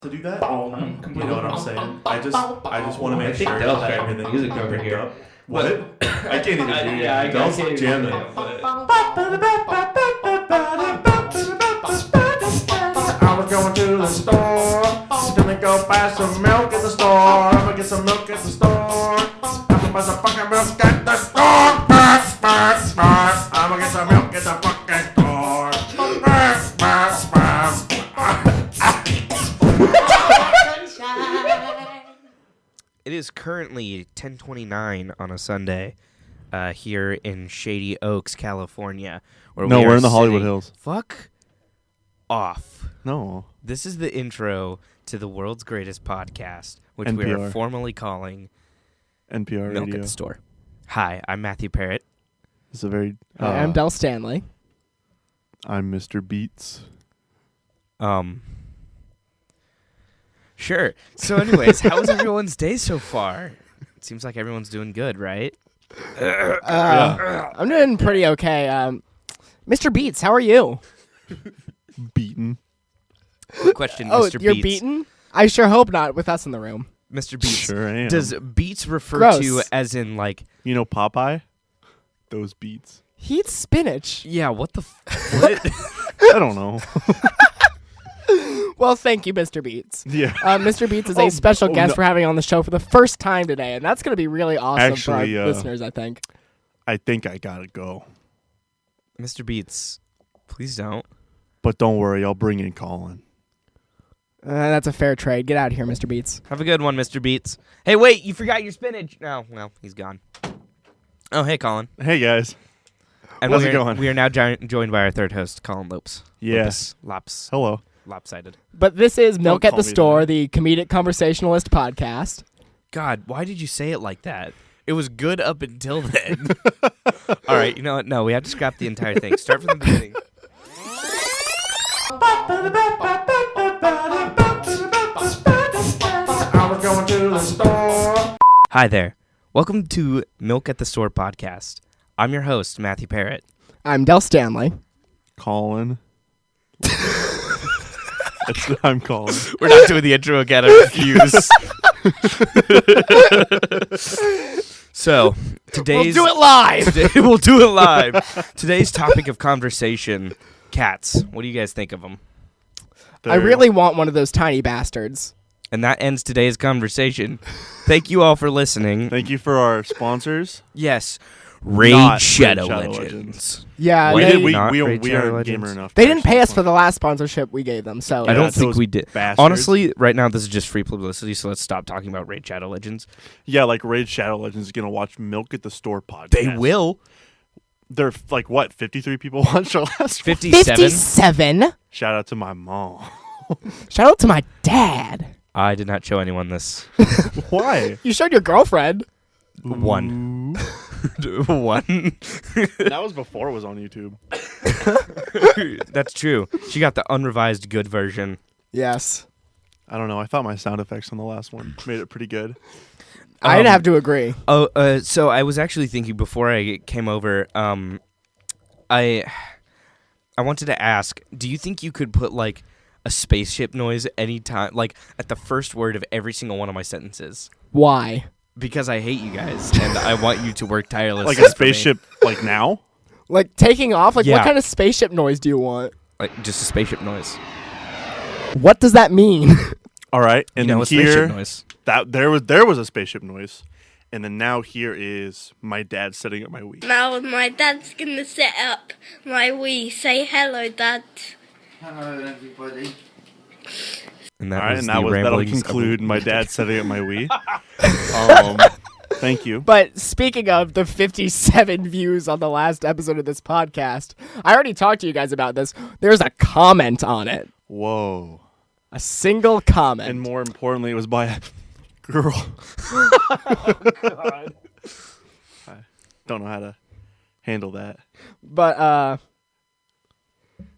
to do that. You know what I'm saying? I just want to make sure Dell's that trying everything music is over picked here. up. What? I can't even hear you. Yeah, I Dell's can't jamming. I'm going to the store. Gonna go buy some milk at the store. I'm gonna get some milk at the store. I'm gonna buy some fucking milk at the store. I'm gonna get some milk at the fucking store. It is currently 10:29 on a Sunday here in Shady Oaks, California. Where No, we we're are in the Hollywood sitting- Hills. Fuck off. No. This is the intro to the world's greatest podcast, which we are NPR. formally calling NPR Milk Radio. at the Store. Hi, I'm Matthew Parrott. It's a very. I'm Del Stanley. I'm Mr. Beats. Sure. So anyways, how was everyone's day so far? It seems like everyone's doing good, right? I'm doing pretty okay. Mr. Beats, how are you? Beaten. Quick question, Oh, Mr. you're Beats. beaten? I sure hope not with us in the room. Mr. Beats. Sure am. Does Beats refer Gross. to as in like, You know Popeye? Those beats. He eats spinach. yeah, what the what? I don't know. Well, thank you, Mr. Beats. Yeah. Mr. Beats is a special guest no. we're having on the show for the first time today, and that's going to be really awesome Actually, for our listeners, I think. I think I gotta go. Mr. Beats, please don't. But don't worry, I'll bring in Colin. That's a fair trade. Get out of here, Mr. Beats. Have a good one, Mr. Beats. Hey, wait, you forgot your spinach. No, well, he's gone. Oh, hey, Colin. Hey guys. And How's we it going? We are now joined by our third host, Colin Lopes. Yes. Hello. Lopsided. But this is Milk at call the me Store, that. the comedic conversationalist podcast. God, why did you say it like that? It was good up until then. All right, you know what? No, we have to scrap the entire thing. Start from the beginning. I was going to the store. Hi there. Welcome to Milk at the Store podcast. I'm your host, Matthew Parrott. I'm Del Stanley. Colin. I'm Colin. We're not doing the intro again. I refuse. So, today's... We'll do it live! We'll do it live. Today's topic of conversation, cats. What do you guys think of them? I really want one of those tiny bastards. And that ends today's conversation. Thank you all for listening. Thank you for our sponsors. Yes. Raid Not Shadow Raid Shadow Legends. Yeah, Why they, did we not we Raid Shadow aren't gamer Legends? enough. they to didn't pay us actually for the last sponsorship we gave them, so I don't that's think those we did. bastards. Honestly, right now this is just free publicity, so let's stop talking about Raid Shadow Legends. Yeah, like Raid Shadow Legends is gonna watch Milk at the Store podcast. They will. They're like what? 53 people watched our last one. 57. 57? Shout out to my mom. Shout out to my dad. I did not show anyone this. Why? You showed your girlfriend. One. Ooh. One. That was before it was on YouTube. That's true. She got the unrevised good version. Yes. I don't know. I thought my sound effects on the last one made it pretty good. I'd have to agree. Oh, so I was actually thinking before I came over, I wanted to ask, do you think you could put like a spaceship noise anytime, like at the first word of every single one of my sentences? Why? Because I hate you guys and I want you to work tirelessly. Like a spaceship, like now? Like taking off? Like Yeah. what kind of spaceship noise do you want? Like just a spaceship noise. What does that mean? All right, and You know, then a spaceship here noise. that there was a spaceship noise, and then now here is my dad setting up my Wii. Now my dad's gonna set up my Wii. Say hello, Dad. Hello, everybody. And All that right, was and the that'll ramblings of- conclude my dad setting up my Wii. Thank you. But speaking of the 57 views on the last episode of this podcast, I already talked to you guys about this. There's a comment on it. Whoa. A single comment. And more importantly, it was by a girl. God. I don't know how to handle that. But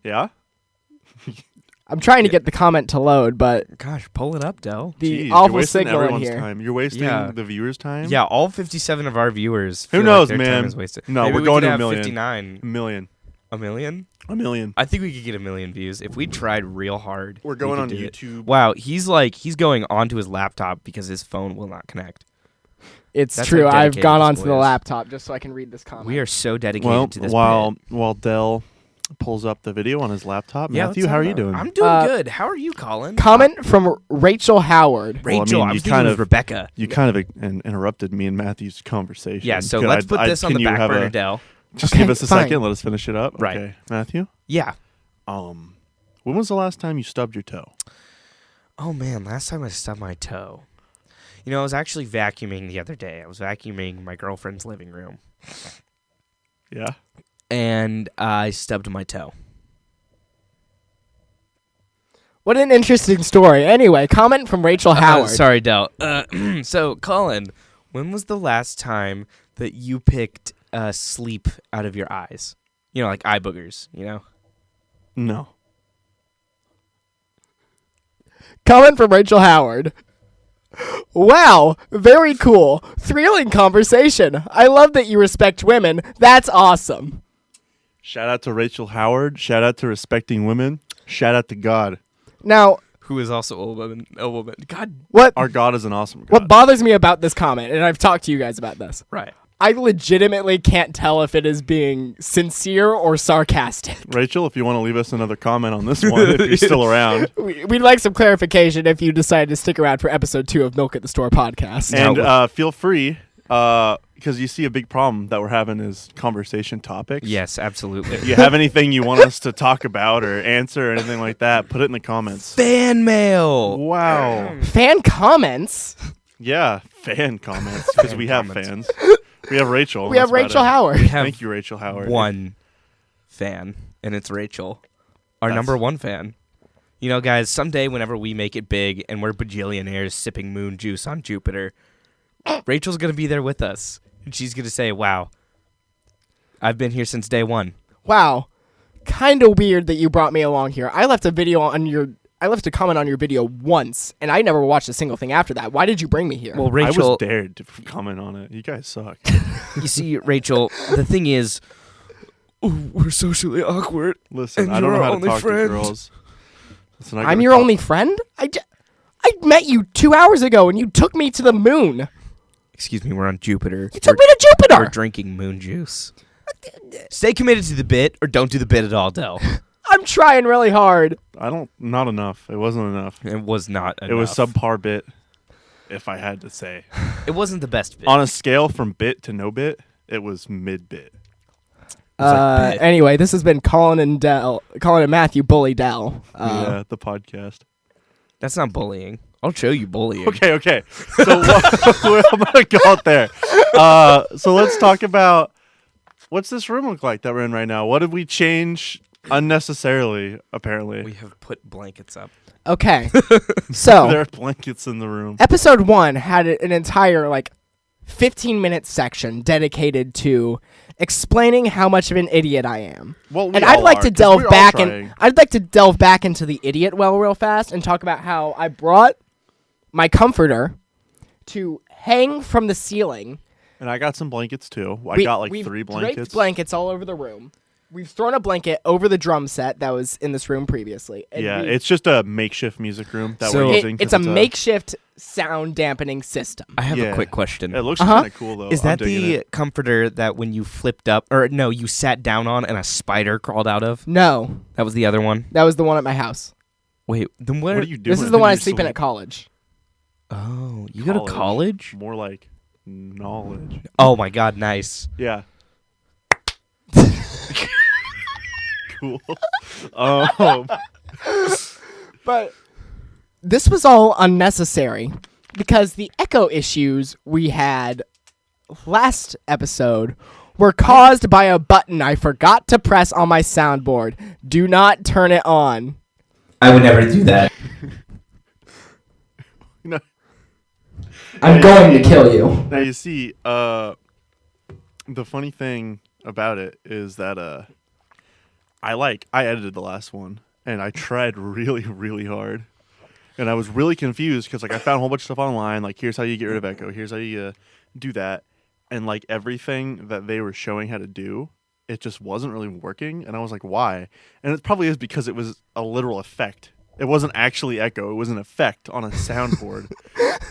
Yeah? I'm trying to get the comment to load, but Gosh, pull it up, Del. the Jeez, you're awful wasting signal in everyone's here. time. You're wasting Yeah. the viewers' time? Yeah, all 57 of our viewers. Who feel knows, like their man? Time is wasted. No, Maybe we're we going could to a have million. 59. A million. A million? A million. I think we could get 1 million views if we tried real hard. We're going we on could do it. YouTube. Wow, he's going onto his laptop because his phone will not connect. It's That's true. how I've dedicated gone this onto boy the is. laptop just so I can read this comment. We are so dedicated Well, to this. while Dell pulls up the video on his laptop, Matthew, let's how are talk you about it. doing? I'm doing good. How are you, Colin? Comment from Rachel Howard. Well, I Rachel, mean, I you was thinking kind it was of- Rebecca. You kind of interrupted me and Matthew's conversation. Yeah, so Could let's I- put I- this on can the you back have burner, a- Dell. Just Okay, give us a fine. second. Let us finish it up. Right. Okay, Matthew. Yeah. When was the last time you stubbed your toe? Oh man, last time I stubbed my toe. You know, I was actually vacuuming the other day. I was vacuuming my girlfriend's living room, Yeah. and I stubbed my toe. What an interesting story. Anyway, comment from Rachel Howard. Sorry, Dell. So, Colin, when was the last time that you picked sleep out of your eyes? You know, like eye boogers, you know? No. Comment from Rachel Howard. Wow, very cool. Thrilling conversation. I love that you respect women. That's awesome. Shout out to Rachel Howard. Shout out to respecting women. Shout out to God. Now, Who is also a woman. God. what Our God is an awesome God. what bothers me about this comment, and I've talked to you guys about this, Right. I legitimately can't tell if it is being sincere or sarcastic. Rachel, if you want to leave us another comment on this one, if you're still around. We'd like some clarification if you decide to stick around for episode 2 of Milk at the Store podcast. And feel free, because you see a big problem that we're having is conversation topics. Yes, absolutely. If you have anything you want us to talk about or answer or anything like that, put it in the comments. Fan mail. Wow. Fan comments. Yeah, fan comments, because we have comments. fans. We have Rachel. We have that's about Rachel it. Howard. We have Thank you, Rachel Howard. one fan, and it's Rachel, our That's- number one fan. You know, guys, someday whenever we make it big and we're bajillionaires sipping moon juice on Jupiter, Rachel's going to be there with us. And she's going to say, wow, I've been here since day one. Wow. Kind of weird that you brought me along here. I left a comment on your video once, and I never watched a single thing after that. Why did you bring me here? Well, I Rachel, was dared to comment on it. You guys suck. you see, Rachel, the thing is, we're socially awkward. Listen, And I don't you're know our how to only talk friend. to girls. Listen, I I'm gotta your talk- only friend? I met you 2 hours ago, and you took me to the moon. Excuse me, we're on Jupiter. You took me to We're Jupiter. drinking moon juice. Stay committed to the bit, or don't do the bit at all, Del. I'm trying really hard. Not enough. It wasn't enough. It was not enough. It was subpar bit, if I had to say. It wasn't the best bit. On a scale from bit to no bit, it was mid bit. like bit. Anyway, this has been Colin and Matthew Bully Dell. Yeah, the podcast. That's not bullying. I'll show you bullying. Okay. So I'm gonna go out there. So let's talk about what's this room look like that we're in right now. What did we change unnecessarily? Apparently, We have put blankets up. Okay, so there are blankets in the room. episode 1 had an entire 15-minute section dedicated to explaining how much of an idiot I am. Well, we And all I'd like are, to 'cause delve we're all back trying. I'd like to delve back into the idiot well real fast and talk about how I brought my comforter to hang from the ceiling. And I got some blankets too. I We- got like we've 3 draped blankets. blankets all over the room. We've thrown a blanket over the drum set that was in this room previously. And Yeah, we- it's just a makeshift music room that So- we're using. it's 'cause a makeshift sound dampening system. I have Yeah. a quick question. It looks Uh-huh. kind of cool though. Is I'm that digging the it. comforter that when you flipped up, or no, you sat down on and a spider crawled out of? No, That was the other one? that was the one at my house. Wait, then what? What are you doing? This is the one I You sleep in at college. Oh, you go to college? More like knowledge. Oh my god, nice. Yeah. Cool. Um, But this was all unnecessary because the echo issues we had last episode were caused by a button I forgot to press on my soundboard. Do not turn it on. I would never do that. no. I'm going to kill you. Now you see, the funny thing about it is that I edited the last one and I tried really, really hard. And I was really confused because I found a whole bunch of stuff online. Like, here's how you get rid of echo. Here's how you do that. And everything that they were showing how to do it just wasn't really working, and I was like, why? And it probably is because it was a literal effect. It wasn't actually echo. It was an effect on a soundboard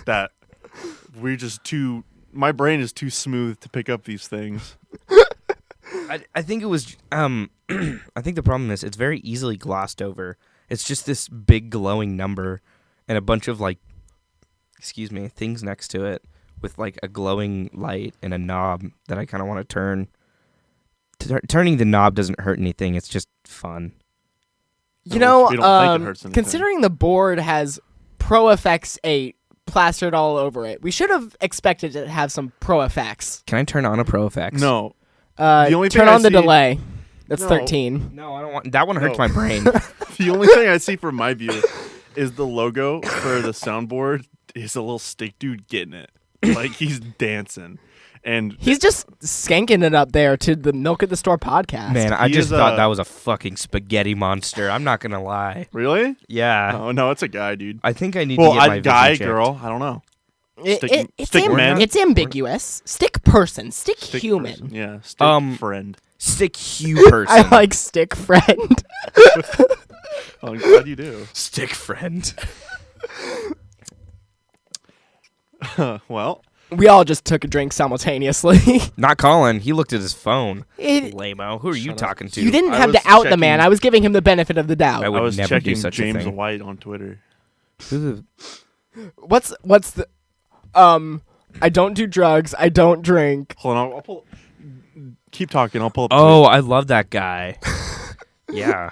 that my brain is too smooth to pick up these things. I think it was. I think the problem is it's very easily glossed over. It's just this big glowing number and a bunch of things next to it with like a glowing light and a knob that I kind of want to turn. Turning the knob doesn't hurt anything. It's just fun. You don't think it hurts anything. Considering the board has Pro FX 8 plastered all over it, we should have expected it to have some Pro FX. Can I turn on a Pro FX? No. The only turn thing I on the see- delay. That's No. 13. No, I don't want. That one hurts No. my brain. The only thing I see from my view is the logo for the soundboard is a little stick dude getting it. Like he's dancing. And He's just skanking it up there to the Milk at the Store podcast. Man, I He just is, thought that was a fucking spaghetti monster. I'm not gonna lie. really? Yeah, Oh no, it's a guy, dude. I think I need Well, to get my guy, vision checked. girl, I don't know. It's Stick man. It's ambiguous. Stick person. Stick human. person. Yeah, stick friend. Stick Hugh person. I like stick friend. Oh, I'm glad you do. stick friend. Well, We all just took a drink simultaneously. Not Colin. He looked at his phone. It- Lame-o. Who are you talking to? you didn't I have to was out the checking- man. I was giving him the benefit of the doubt. I would I was never do checking such a James thing. White on Twitter. What's the I don't do drugs. I don't drink. Hold on, I'll pull. Keep talking. I'll pull up. Oh, I love that guy. Yeah.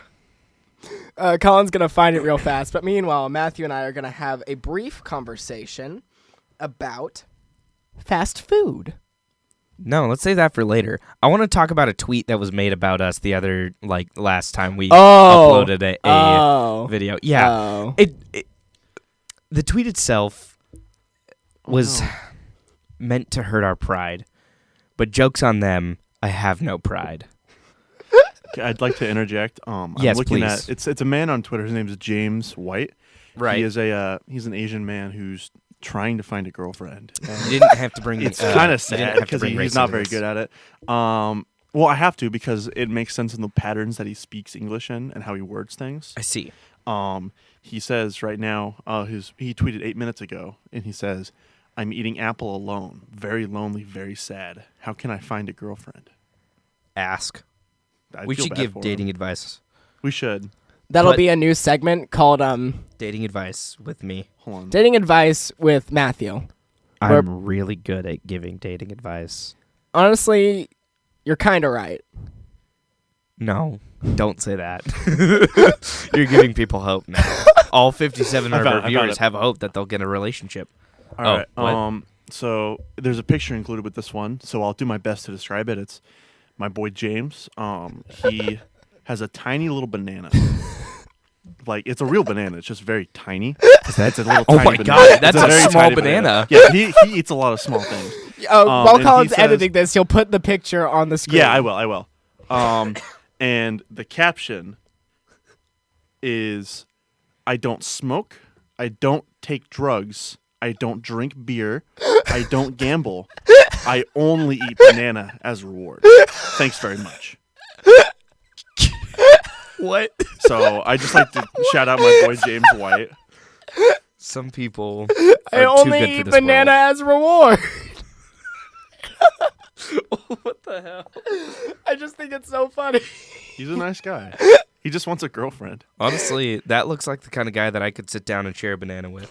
Colin's gonna find it real fast. But meanwhile, Matthew and I are gonna have a brief conversation about fast food. No, let's save that for later. I want to talk about a tweet that was made about us the other, last time we Oh. uploaded a Oh. video. Yeah. Oh. The tweet itself was no. meant to hurt our pride, but joke's on them. I have no pride. Okay, I'd like to interject. Yes, I'm looking please. at it's a man on Twitter. His name is James White. Right. He is he's an Asian man who's trying to find a girlfriend. And You didn't have to bring. it's you kind of didn't sad have to because bring he's race not into very this. good at it. Well, I have to because it makes sense in the patterns that he speaks English in and how he words things. I see. He says right now, he tweeted 8 minutes ago, and he says, "I'm eating apple alone, very lonely, very sad. How can I find a girlfriend?" Ask. I'd We feel should bad give for dating him. advice. We should. That'll But- be a new segment called Dating advice with me. Hold on. Dating Advice with Matthew. Where- I'm really good at giving dating advice. Honestly, you're kind of right. No, don't say that. You're giving people hope now. All 57 of I found our viewers it. have hope that they'll get a relationship. All Oh, right. what? So there's a picture included with this one, so I'll do my best to describe it. It's my boy James. He has a tiny little banana. Like it's a real banana. It's just very tiny. It's a little Oh tiny my banana. God, It's that's a very small tiny banana. Yeah, he eats a lot of small things. While and he Colin's says- editing this, he'll put the picture on the screen. Yeah, I will. And the caption is, "I don't smoke. I don't take drugs. I don't drink beer. I don't gamble. I only eat banana as reward. Thanks very much." What? So I just like to shout out my boy James White. Some people I are too only good for eat this banana as reward. What the hell? I just think it's so funny. He's a nice guy. He just wants a girlfriend. Honestly, that looks like the kind of guy that I could sit down and share a banana with.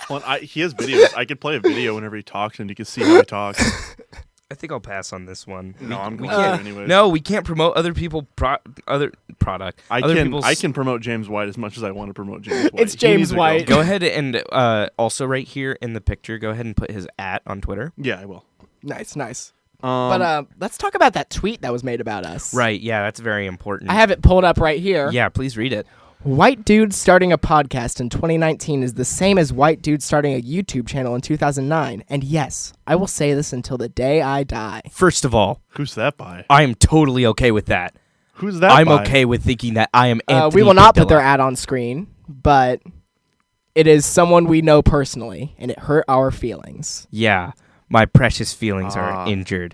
Well, he has videos. I could play a video whenever he talks, and you can see how he talks. I think I'll pass on this one. No, I'm we going can't. to anyways. No, we can't promote other people. Other product. I other can. people's- I can promote James White as much as I want to promote James White. It's He James needs a White. Go ahead and also right here in the picture, go ahead and put his @ on Twitter. Yeah, I will. Nice. But let's talk about that tweet that was made about us. Right. Yeah, that's very important. I have it pulled up right here. Yeah, please read it. White dude starting a podcast in 2019 is the same as white dude starting a YouTube channel in 2009. And yes, I will say this until the day I die. First of all, Who's that by? I am totally okay with that. Who's that? I'm by? okay with thinking that I am Anthony We will not put their Padilla. ad on screen, but it is someone we know personally, and it hurt our feelings. Yeah, my precious feelings are injured.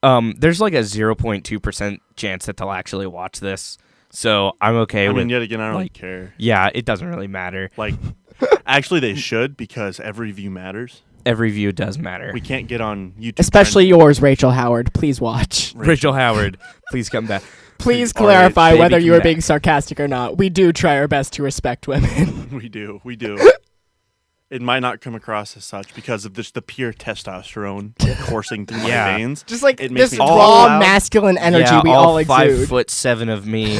There's like a 0.2% chance that they'll actually watch this, so I'm okay I with. mean, yet again, I don't really like, care. Yeah, it doesn't really matter. Like, actually, they should because every view matters. Every view does matter. We can't get on YouTube. Especially yours, Rachel Howard. Please watch. Rachel Howard, please come back. Please All right, clarify baby, whether you come are back. being sarcastic or not. We do try our best to respect women. We do. It might not come across as such because of just the pure testosterone coursing through Yeah. my veins. Just like It makes this me raw loud. masculine energy Yeah, we all exude. 5'7" of me,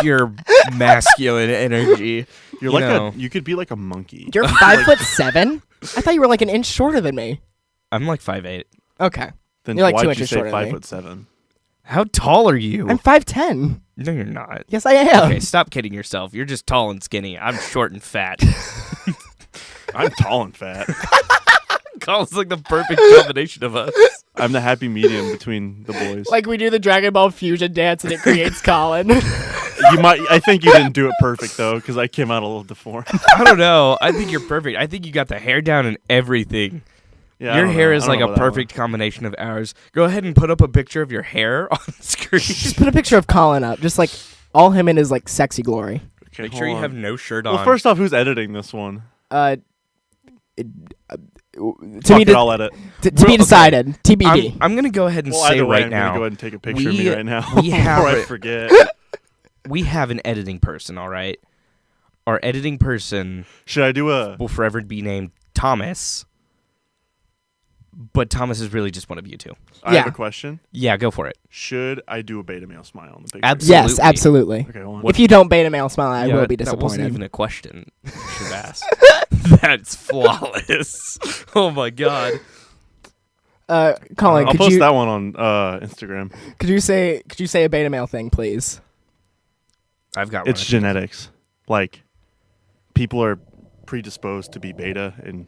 pure masculine energy. You're You like know. you could be like a monkey. You're 5'7"? I thought you were like an inch shorter than me. I'm like 5'8". Okay. Then You're like why'd 2 you inches say shorter than me. 5'7"? How tall are you? I'm 5'10". No, you're not. Yes, I am. Okay, stop kidding yourself. You're just tall and skinny. I'm short and fat. I'm tall and fat. Colin's like the perfect combination of us. I'm the happy medium between the boys. Like we do the Dragon Ball fusion dance and it creates Colin. I think you didn't do it perfect though, because I came out a little deformed. I don't know. I think you're perfect. I think you got the hair down and everything. Yeah, I Your don't hair know. is I don't like know a about that perfect combination of ours. Go ahead and put up a picture of your hair on screen. Just put a picture of Colin up. Just like all him in his like sexy glory. one. Okay, Make hold sure you on. have no shirt on. Well, first off, who's editing this one? To Fuck be it, I'll edit. to Well, be okay. decided. TBD. I'm gonna go ahead and Well, say either way, right I'm now. gonna go ahead and take a picture of me right now we have before I it. forget. We have an editing person, all right? Our editing person Should I do a? will forever be named Thomas. But Thomas is really just one of you two. I Yeah. have a question. Yeah, go for it. Should I do a beta male smile on the picture? Absolutely. Yes, absolutely. Okay, hold on. If you don't beta male smile, I Yeah, will be That wasn't disappointed. even a question. You should have asked. That's flawless. Oh my god. Colin, I'll could post you that one on Instagram. could you say a beta male thing, please? I've got It's one. genetics. Like, people are predisposed to be beta and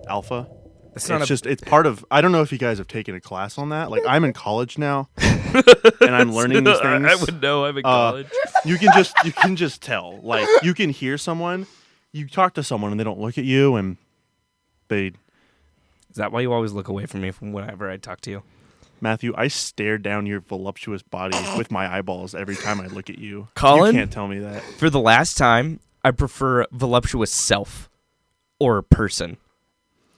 alpha. It's not It's a just, it's part of, I don't know if you guys have taken a class on that. Like, I'm in college now, and I'm learning these things. I would know. I'm in college. You can just tell. Like, you can hear someone, you talk to someone, and they don't look at you, and they, Is that why you always look away from me from whenever I talk to you? Matthew, I stare down your voluptuous body with my eyeballs every time I look at you. Colin? You can't tell me that. For the last time, I prefer voluptuous self or person.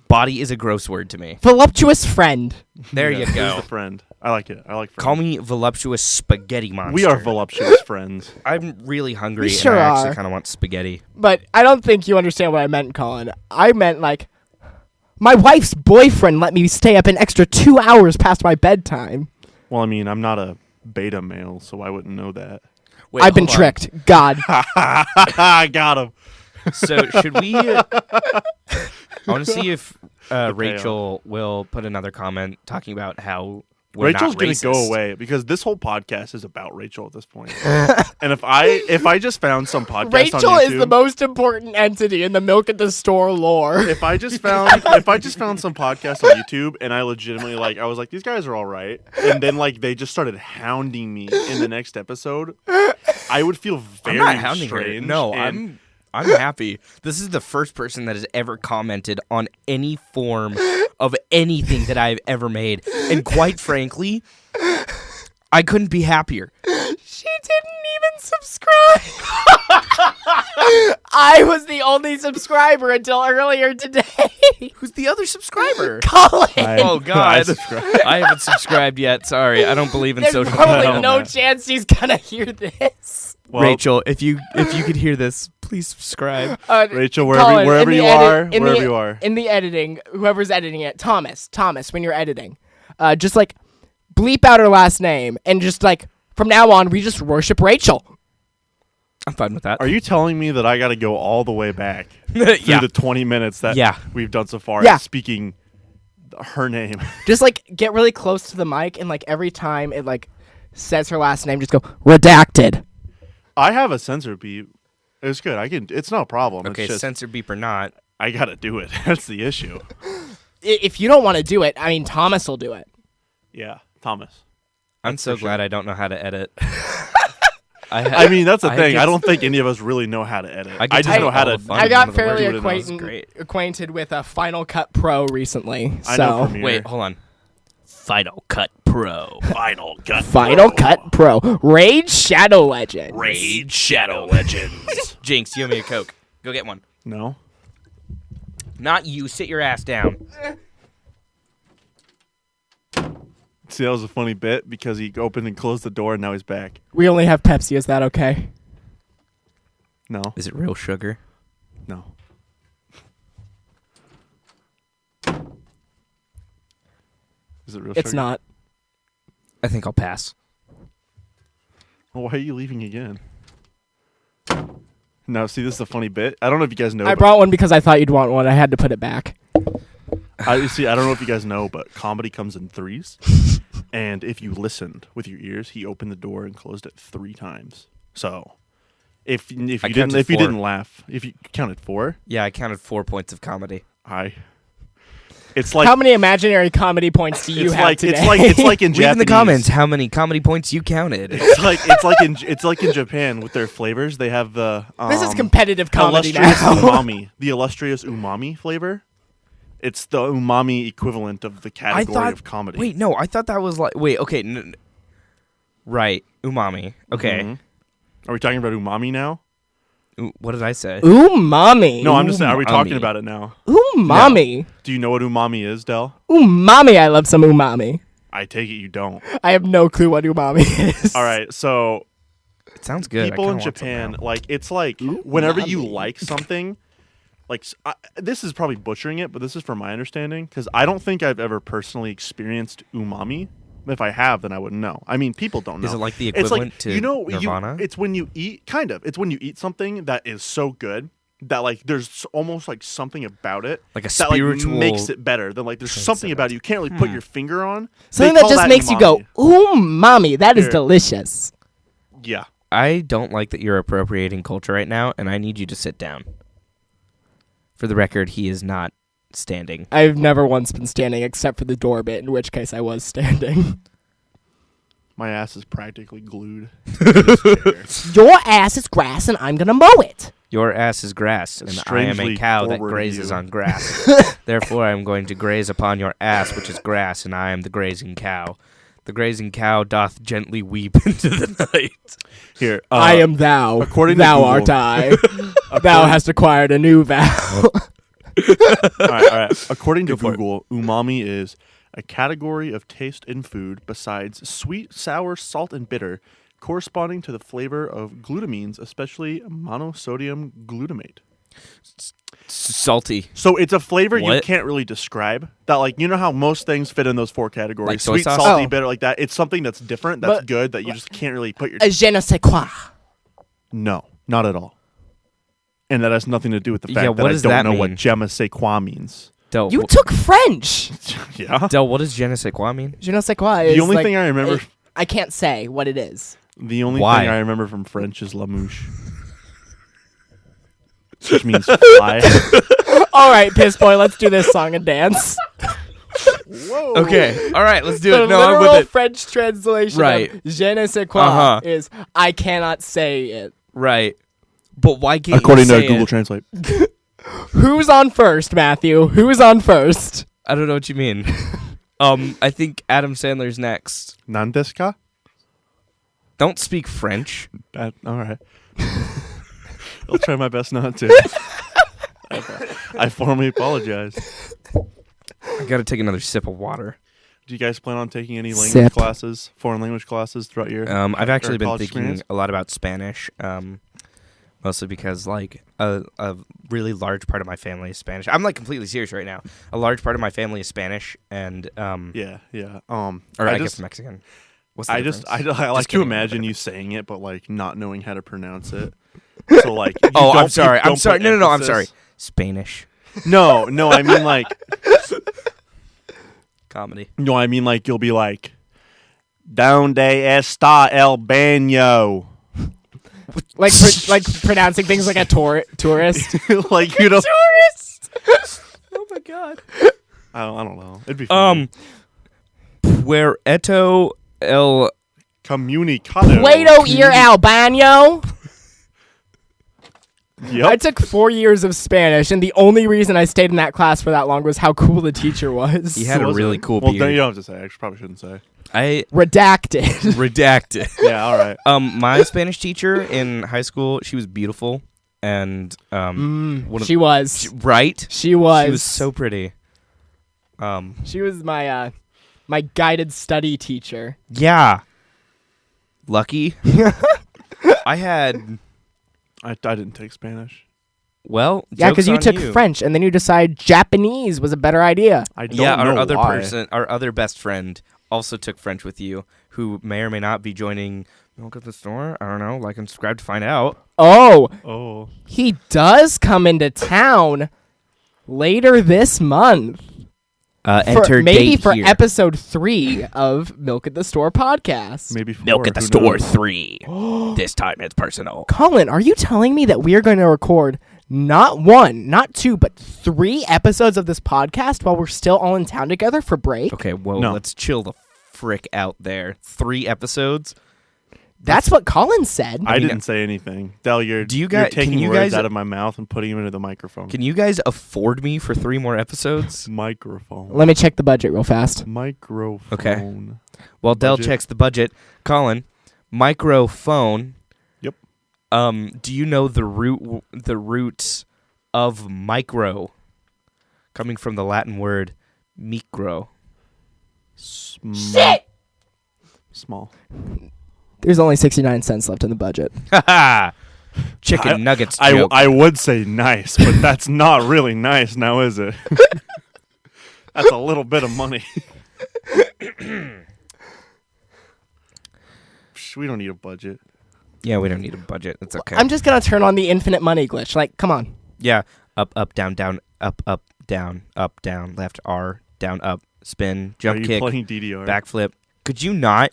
Body is a gross word to me. Voluptuous friend. There Yeah, you who's go. the friend. I like it. I like friend. Call me voluptuous spaghetti monster. We are voluptuous friends. I'm really hungry We sure and I actually are. kind of want spaghetti. But I don't think you understand what I meant, Colin. I meant like my wife's boyfriend let me stay up an extra 2 hours past my bedtime. Well, I mean, I'm not a beta male, so I wouldn't know that. Wait, I've been hold on. tricked. God. I got him. So should we? I want to see if payoff. Rachel will put another comment talking about how we're Rachel's not gonna racist. go away because this whole podcast is about Rachel at this point. And if I just found some podcast Rachel on is the YouTube- most important entity in the milk at the store lore. if I just found some podcast on YouTube and I legitimately I was like, these guys are all right, and then they just started hounding me in the next episode, I would feel very I'm not hounding her. strange. No, and I'm happy. This is the first person that has ever commented on any form of anything that I've ever made, and quite frankly, I couldn't be happier. She didn't even subscribe. I was the only subscriber until earlier today. Who's the other subscriber? Colin. Oh God, I haven't subscribed yet. Sorry, I don't believe in There's social probably media. no chance he's gonna hear this. Well, Rachel, if you could hear this, please subscribe. Rachel, Colin, wherever in you the are, edit- in wherever the- you are. In the editing, whoever's editing it, Thomas, when you're editing, just bleep out her last name and just from now on, we just worship Rachel. I'm fine with that. Are you telling me that I got to go all the way back through Yeah. the 20 minutes that Yeah. we've done so far Yeah. speaking her name? Just get really close to the mic and every time it says her last name, just go redacted. I have a censor beep. It's good. It's no problem. Okay, It's just, censor beep or not. I got to do it. That's the issue. If you don't want to do it, I mean, Thomas will do it. Yeah, Thomas. I'm so glad I don't know how to edit. I mean, that's the I thing. get- I don't think any of us really know how to edit. I get I to just know make how all to. the fun. I None got of the work. fairly Do it in house. Great. acquainted with Final Cut Pro recently. I So know Premiere. Wait, hold on. Final Cut Pro. Pro. Final Cut. Final Cut Pro. Raid Shadow Legends. Raid Shadow Legends. Jinx, you owe me a Coke. Go get one. No. Not you. Sit your ass down. See, that was a funny bit because he opened and closed the door and now he's back. We only have Pepsi. Is that okay? No. Is it real sugar? No. Is it real It's sugar? not. I think I'll pass. Well, why are you leaving again? No, see, this is a funny bit. I don't know if you guys know. I but brought one because I thought you'd want one. I had to put it back. I don't know if you guys know, but comedy comes in threes. And if you listened with your ears, he opened the door and closed it 3 times. So, if you didn't laugh, if you counted 4, Yeah, I counted 4 points of comedy. it's like How many imaginary comedy points do you it's have like today? it's like in Leave Japanese. in the comments how many comedy points you counted. It's like in Japan with their flavors. They have the This is competitive comedy illustrious now. umami, the illustrious umami flavor. It's the umami equivalent of the category of comedy. Wait, no, I thought that was like. Wait, okay. Right, umami. Okay. Mhm. Are we talking about umami now? What did I say? Umami. No, I'm just saying. Are we talking Umami. about it now? Umami. Do you know what umami is, Del? Umami. I love some umami. I take it you don't. I have no clue what umami is. All right, so It sounds good. I people kinda in want some Japan, now. like it's like whenever you like something, like this is probably butchering it, but this is from my understanding because I don't think I've ever personally experienced umami. If I have, then I wouldn't know. I mean, people don't know. Is it like the It's equivalent to Nirvana? it's when you eat, kind of. It's when you eat something that is so good that like there's almost like something about it Like a that like spiritual makes it better. Then like there's something about it you can't really put your finger on. Something They that call just makes you go, umami. umami. That is Here. delicious. Yeah. I don't like that you're appropriating culture right now, and I need you to sit down. For the record, he is not standing. I've never once been standing except for the door bit, in which case I was standing. My ass is practically glued. to this chair. Your ass is grass and I'm gonna mow it. Your ass is grass, and I am a Strangely cow that forward grazes view. on grass. Therefore, I am going to graze upon your ass, which is grass, and I am the grazing cow. The grazing cow doth gently weep into the night. Here, I am thou. according to thou Google- art I. Thou hast acquired a new vow. all right. According to Go for it. Google, umami is a category of taste in food besides sweet, sour, salt, and bitter, corresponding to the flavor of glutamines, especially monosodium glutamate. Salty. So it's a flavor you What? can't really describe. That like you know how most things fit in those 4 categories: Like soy sweet, sauce? salty, Oh. bitter, like that. It's something that's different, that's But- good, that you just can't really put your. Je ne sais quoi. No, not at all. And that has nothing to do with the fact Yeah, that what I does don't that know what mean? je ne sais quoi means. Del, You took French. Yeah. Del, what does je ne sais quoi mean? Je ne sais quoi is The only like, thing I remember. I can't say what it is. The only Why? thing I remember from French is la mouche. Which means fly. All right, piss boy, let's do this song and dance. Whoa. Okay, all right, let's do The it. No, I'm literal with it. French translation Right. of je ne sais quoi Uh-huh. is I cannot say it. Right. But why can't According you to say Google it? Translate. Who's on first, Matthew? Who's on first? I don't know what you mean. I think Adam Sandler's next. Nandeska? Don't speak French. All right. I'll try my best not to. I formally apologize. I gotta take another sip of water. Do you guys plan on taking any language Sip. classes, foreign language classes throughout your I've actually or been college thinking experience? a lot about Spanish. Mostly because like a really large part of my family is Spanish. I'm like completely serious right now. A large part of my family is Spanish, and Yeah. or I I just- guess Mexican. What's the I difference? like to kidding. imagine you saying it, but like not knowing how to pronounce it. So like, you Oh, I'm don't- you sorry. I'm don't sorry. put No, I'm emphasis- sorry. Spanish No, I mean like, comedy. no, I mean like you'll be like, "Donde está el baño?" Like pronouncing things like a tourist. Like you know, Tourist. Oh my god. I don't know. It'd be funny. Puerto el Comunicado. Play-Doh ear albano. Yep. I took 4 years of Spanish, and the only reason I stayed in that class for that long was how cool the teacher was. He had a Was really it? cool Well, beard. you don't have to say. I probably shouldn't say. Redacted. Redacted. Yeah, all right. My Spanish teacher in high school, she was beautiful, and She was. right. She was. She was so pretty. She was my my guided study teacher. Yeah. Lucky. I didn't take Spanish. Well, Yeah, because joke's you on took French, and then you decided Japanese was a better idea. I don't Yeah, know our other why. our other best friend, also took French with you, who may or may not be joining Milk at the Store. I don't know. Like and subscribe to find out. Oh, Oh, he does come into town later this month. Enter maybe date for here. episode 3 of Milk at the Store podcast. maybe 4. Milk at the who Store knows? 3. This time it's personal. Colin, are you telling me that we are going to record not 1, not 2, but 3 episodes of this podcast while we're still all in town together for break? Okay, whoa, No. let's chill the frick out there. 3 episodes? That's what Colin said. I mean, didn't say anything. Del, you're can taking you words guys- out of my mouth and putting them into the microphone. Can you guys afford me for 3 more episodes? Microphone. Let me check the budget real fast. Microphone. Okay. While Dell Budget. checks the budget, Colin, microphone. Yep. Do you know the roots of micro, coming from the Latin word micro? Shit! Small. There's only 69 cents left in the budget. Haha. Chicken nuggets joke. I would say nice, but that's not really nice now, is it? That's a little bit of money. We don't need a budget. Yeah, we don't need a budget. It's okay. I'm just going to turn on the infinite money glitch. Like, come on. Yeah. Up, down, down, up, down, left, R, down, up, spin, Are jump you kick, playing DDR? backflip. Could you not?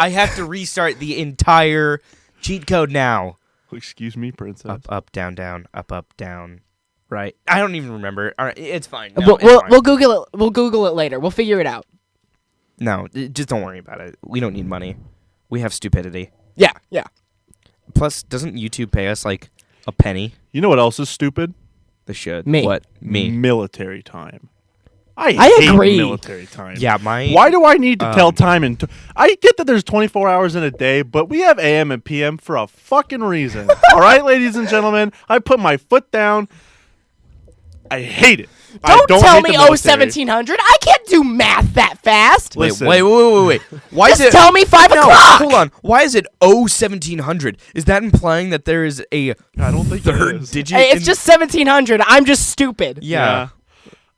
I have to restart the entire cheat code now. Excuse me, princess. Up, down, down. Right. I don't even remember. All right, it's fine. No, it's we'll fine. Google it. We'll Google it later. We'll figure it out. No, just don't worry about it. We don't need money. We have stupidity. Yeah. Plus, doesn't YouTube pay us like a penny? You know what else is stupid? They should. Me. What? Me. Military time. I hate agree. military time. Yeah, my. Why do I need to tell time? I get that there's 24 hours in a day, but we have AM and PM for a fucking reason. All right, ladies and gentlemen, I put my foot down. I hate it. I Don't tell hate me the military. 1700. I can't do math that fast. Wait. Listen. Wait. Why Just is it? tell me 5 No, o'clock. hold on. Why is it 1700? Is that implying that there is a I don't think it third is. digit? Hey, it's just 1700. I'm just stupid. Yeah.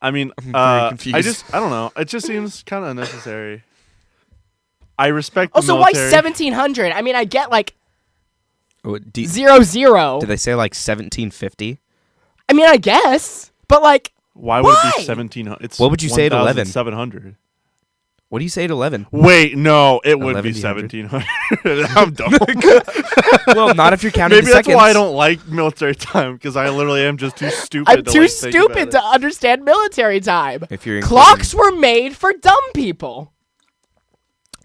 I mean, very confused. I don't know. It just seems kind of unnecessary. I respect the Also, why military. 1700? I mean, I get like Oh, 00. Did they say like 1750? I mean, I guess, but like, Why would it Why? be 1700? It's What would you say at 11? 700. What do you say at 11? Wait, no, it would be 1100. 1700. I'm dumb. Well, not if you're counting Maybe the that's seconds. why I don't like military time, because I literally am just too stupid. I'm to, too like, think stupid to about understand military time. If you're Clocks were made for dumb people.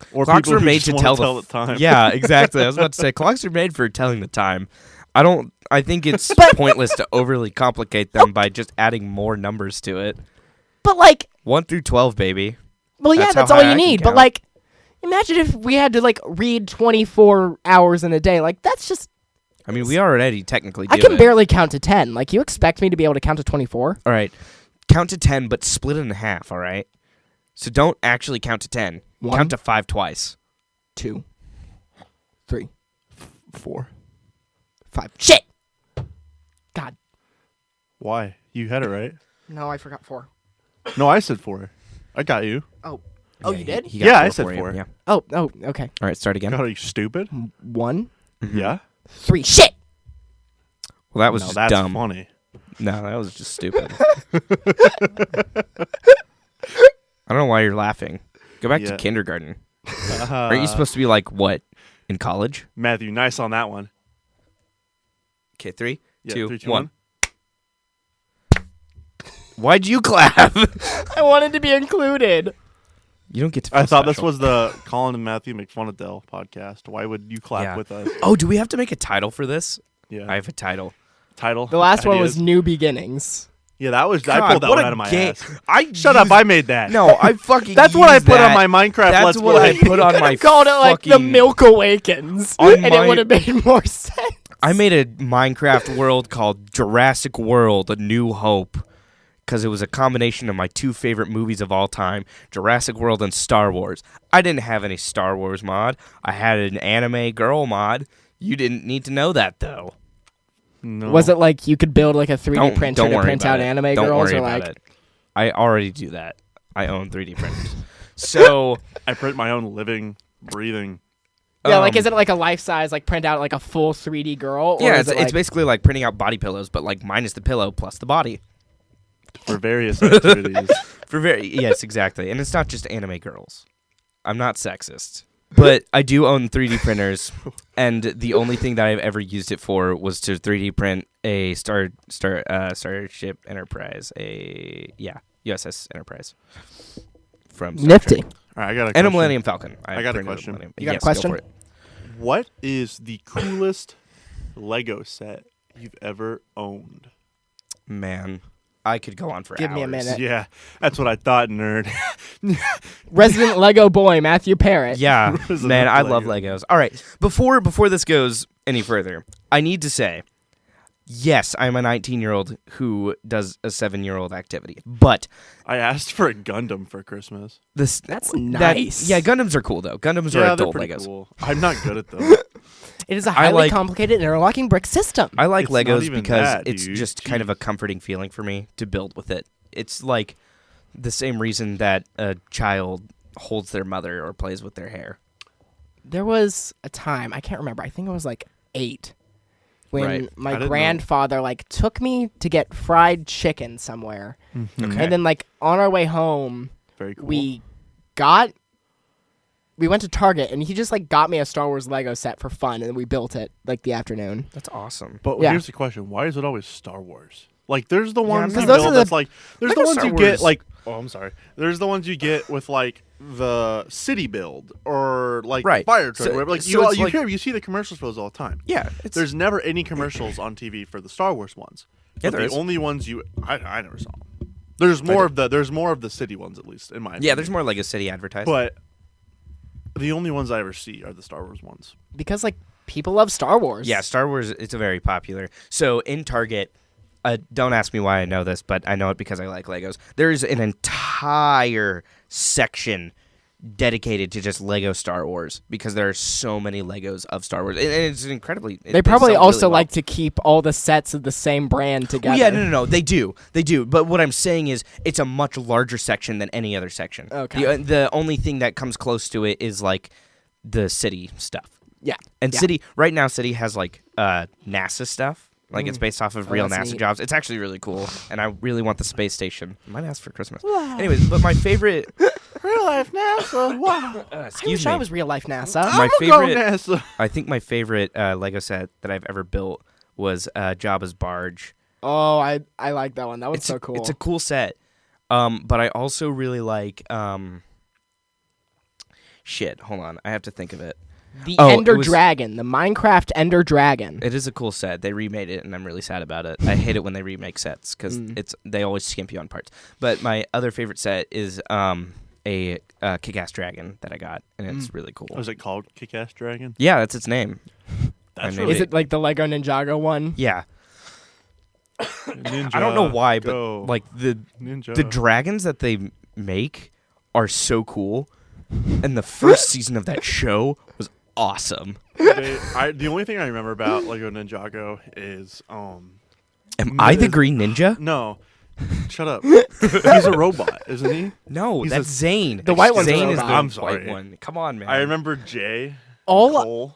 it. Or Clocks people were who made just to wanna tell the time. Yeah, exactly. I was about to say clocks are made for telling the time. I think it's pointless to overly complicate them by just adding more numbers to it. But like, 1 through 12, baby. well, yeah, That's that's how all high you I can need. But count. like, imagine if we had to like read 24 hours in a day. Like, that's just. I mean, we already technically do I can it. barely count to 10. Like, you expect me to be able to count to 24? All right. Count to 10, but split it in half, all right? So don't actually count to 10. One. Count to 5 twice. 2, 3, 4. 5. Shit! God. Why? You had it right. No, I forgot 4. No, I said 4. I got you. Oh, Yeah, you did? he got Yeah, 4 I said for you. 4. Yeah. Oh, okay. All right, start again. God, are you stupid? 1, Yeah. 3. Shit! Well, that was No, just that's dumb. funny. No, that was just stupid. I don't know why you're laughing. Go back to Yeah. kindergarten. Aren't you supposed to be like, what, in college? Matthew, nice on that one. Okay, 3, Yeah, 2, 3, 2, 1. Why'd you clap? I wanted to be included. You don't get to feel I thought this special. was the Colin and Matthew make fun of Dell podcast. Why would you clap Yeah. with us? Oh, do we have to make a title for this? Yeah. I have a title. Title. The last one was Ideas. New Beginnings. Yeah, that was. I God, pulled that what one a out of my game. ass. I Shut up! used- I made that. No, I fucking. That's what I used put that. on my Minecraft That's Let's what Play. I put on my Called it like the fucking- Milk Awakens, On and my- it would have made more sense. I made a Minecraft world called Jurassic World: A New Hope, because it was a combination of my two favorite movies of all time, Jurassic World and Star Wars. I didn't have any Star Wars mod. I had an anime girl mod. You didn't need to know that though. No. Was it like you could build like a 3D Don't printer to worry print about out it. anime Don't girls, worry or about like it. I already do that. I own 3D printers. So I print my own living, breathing. yeah, like is um, it like a life size like print out like a full 3D girl? Or yeah, is it's, it like, it's basically like printing out body pillows, but like minus the pillow plus the body. For various activities. Yes, exactly. And it's not just anime girls. I'm not sexist. But I do own 3D printers, and the only thing that I've ever used it for was to 3D print a Starship Enterprise, USS Enterprise from Star nifty. Trek. All right, I got a And question. a Millennium Falcon. I got a printed question. Millennium- You got a Yes, go question? for it. What is the coolest Lego set you've ever owned? Man, I could go on for Give hours. me a minute. Yeah, that's what I thought, nerd. Resident Lego boy Matthew Parrott. Yeah, Resident man, I love Lego. Legos. All right, before this goes any further, I need to say, yes, I'm a 19-year-old who does a 7-year-old activity, but I asked for a Gundam for Christmas. That's nice. Yeah, Gundams are cool though. Gundams are Yeah, they're adult pretty Legos. cool. I'm not good at them. It is a highly like- complicated interlocking brick system. I like It's not Legos even because that, it's dude. just kind of a comforting feeling for me to build with it. It's like the same reason that a child holds their mother or plays with their hair. There was a time, I can't remember, I think I was like 8, when Right. I my didn't know. grandfather like took me to get fried chicken somewhere. Okay. And then like on our way home, Very cool. we went to Target and he just like got me a Star Wars Lego set for fun and we built it like the afternoon. That's awesome. But Yeah. here's the question: why is it always Star Wars? Like, there's the ones because you those build are the- that's like, there's the Lego ones Star you get Wars- like. Oh, I'm sorry. There's the ones you get with like the city build or like Right. fire truck So- or whatever. Like so it's like- you see the commercials for those all the time. Yeah, it's There's never any commercials on TV for the Star Wars ones. Yeah, But there the is. only ones I never saw them. There's more of the city ones, at least in my opinion. yeah. There's more Lego City advertised. But the only ones I ever see are the Star Wars ones. Because like people love Star Wars. Yeah, Star Wars, it's a very popular. So in Target, don't ask me why I know this, but I know it because I like Legos. There's an entire section dedicated to just Lego Star Wars because there are so many Legos of Star Wars. And it's incredibly... They probably sell also really well. like to keep all the sets of the same brand together. Well, yeah, no. They do. But what I'm saying is it's a much larger section than any other section. Okay. The only thing that comes close to it is like the city stuff. Yeah. And Yeah. right now City has like NASA stuff. Like it's based off of Oh, real that's NASA neat. jobs. It's actually really cool, and I really want the space station. I might ask for Christmas. Anyways, but my favorite. Real life NASA. Wow. I Excuse wish me. I was real life NASA. My Go favorite. NASA. I think my favorite Lego set that I've ever built was Jabba's barge. Oh, I like that one. That was It's so cool. It's a cool set. But I also really like. Shit, hold on. I have to think of it. the Oh, Ender it was- Dragon, the Minecraft Ender Dragon. It is a cool set. They remade it, and I'm really sad about it. I hate it when they remake sets because they always skimp you on parts. But my other favorite set is a Kick-Ass Dragon that I got, and it's really cool. Was it called Kick-Ass Dragon? Yeah, that's its name. That's really- Is it like the Lego Ninjago one? Yeah, Ninja, I don't know why, but go. like the Ninja. dragons that they make are so cool, and the first season of that show was awesome. The only thing I remember about Lego Ninjago is Am I the Green Ninja? no. Shut up. He's a robot, isn't he? No, He's that's a- Zane. The white one's a Zane is the robot. I'm white sorry. one. Come on, man. I remember Jay. All Cole.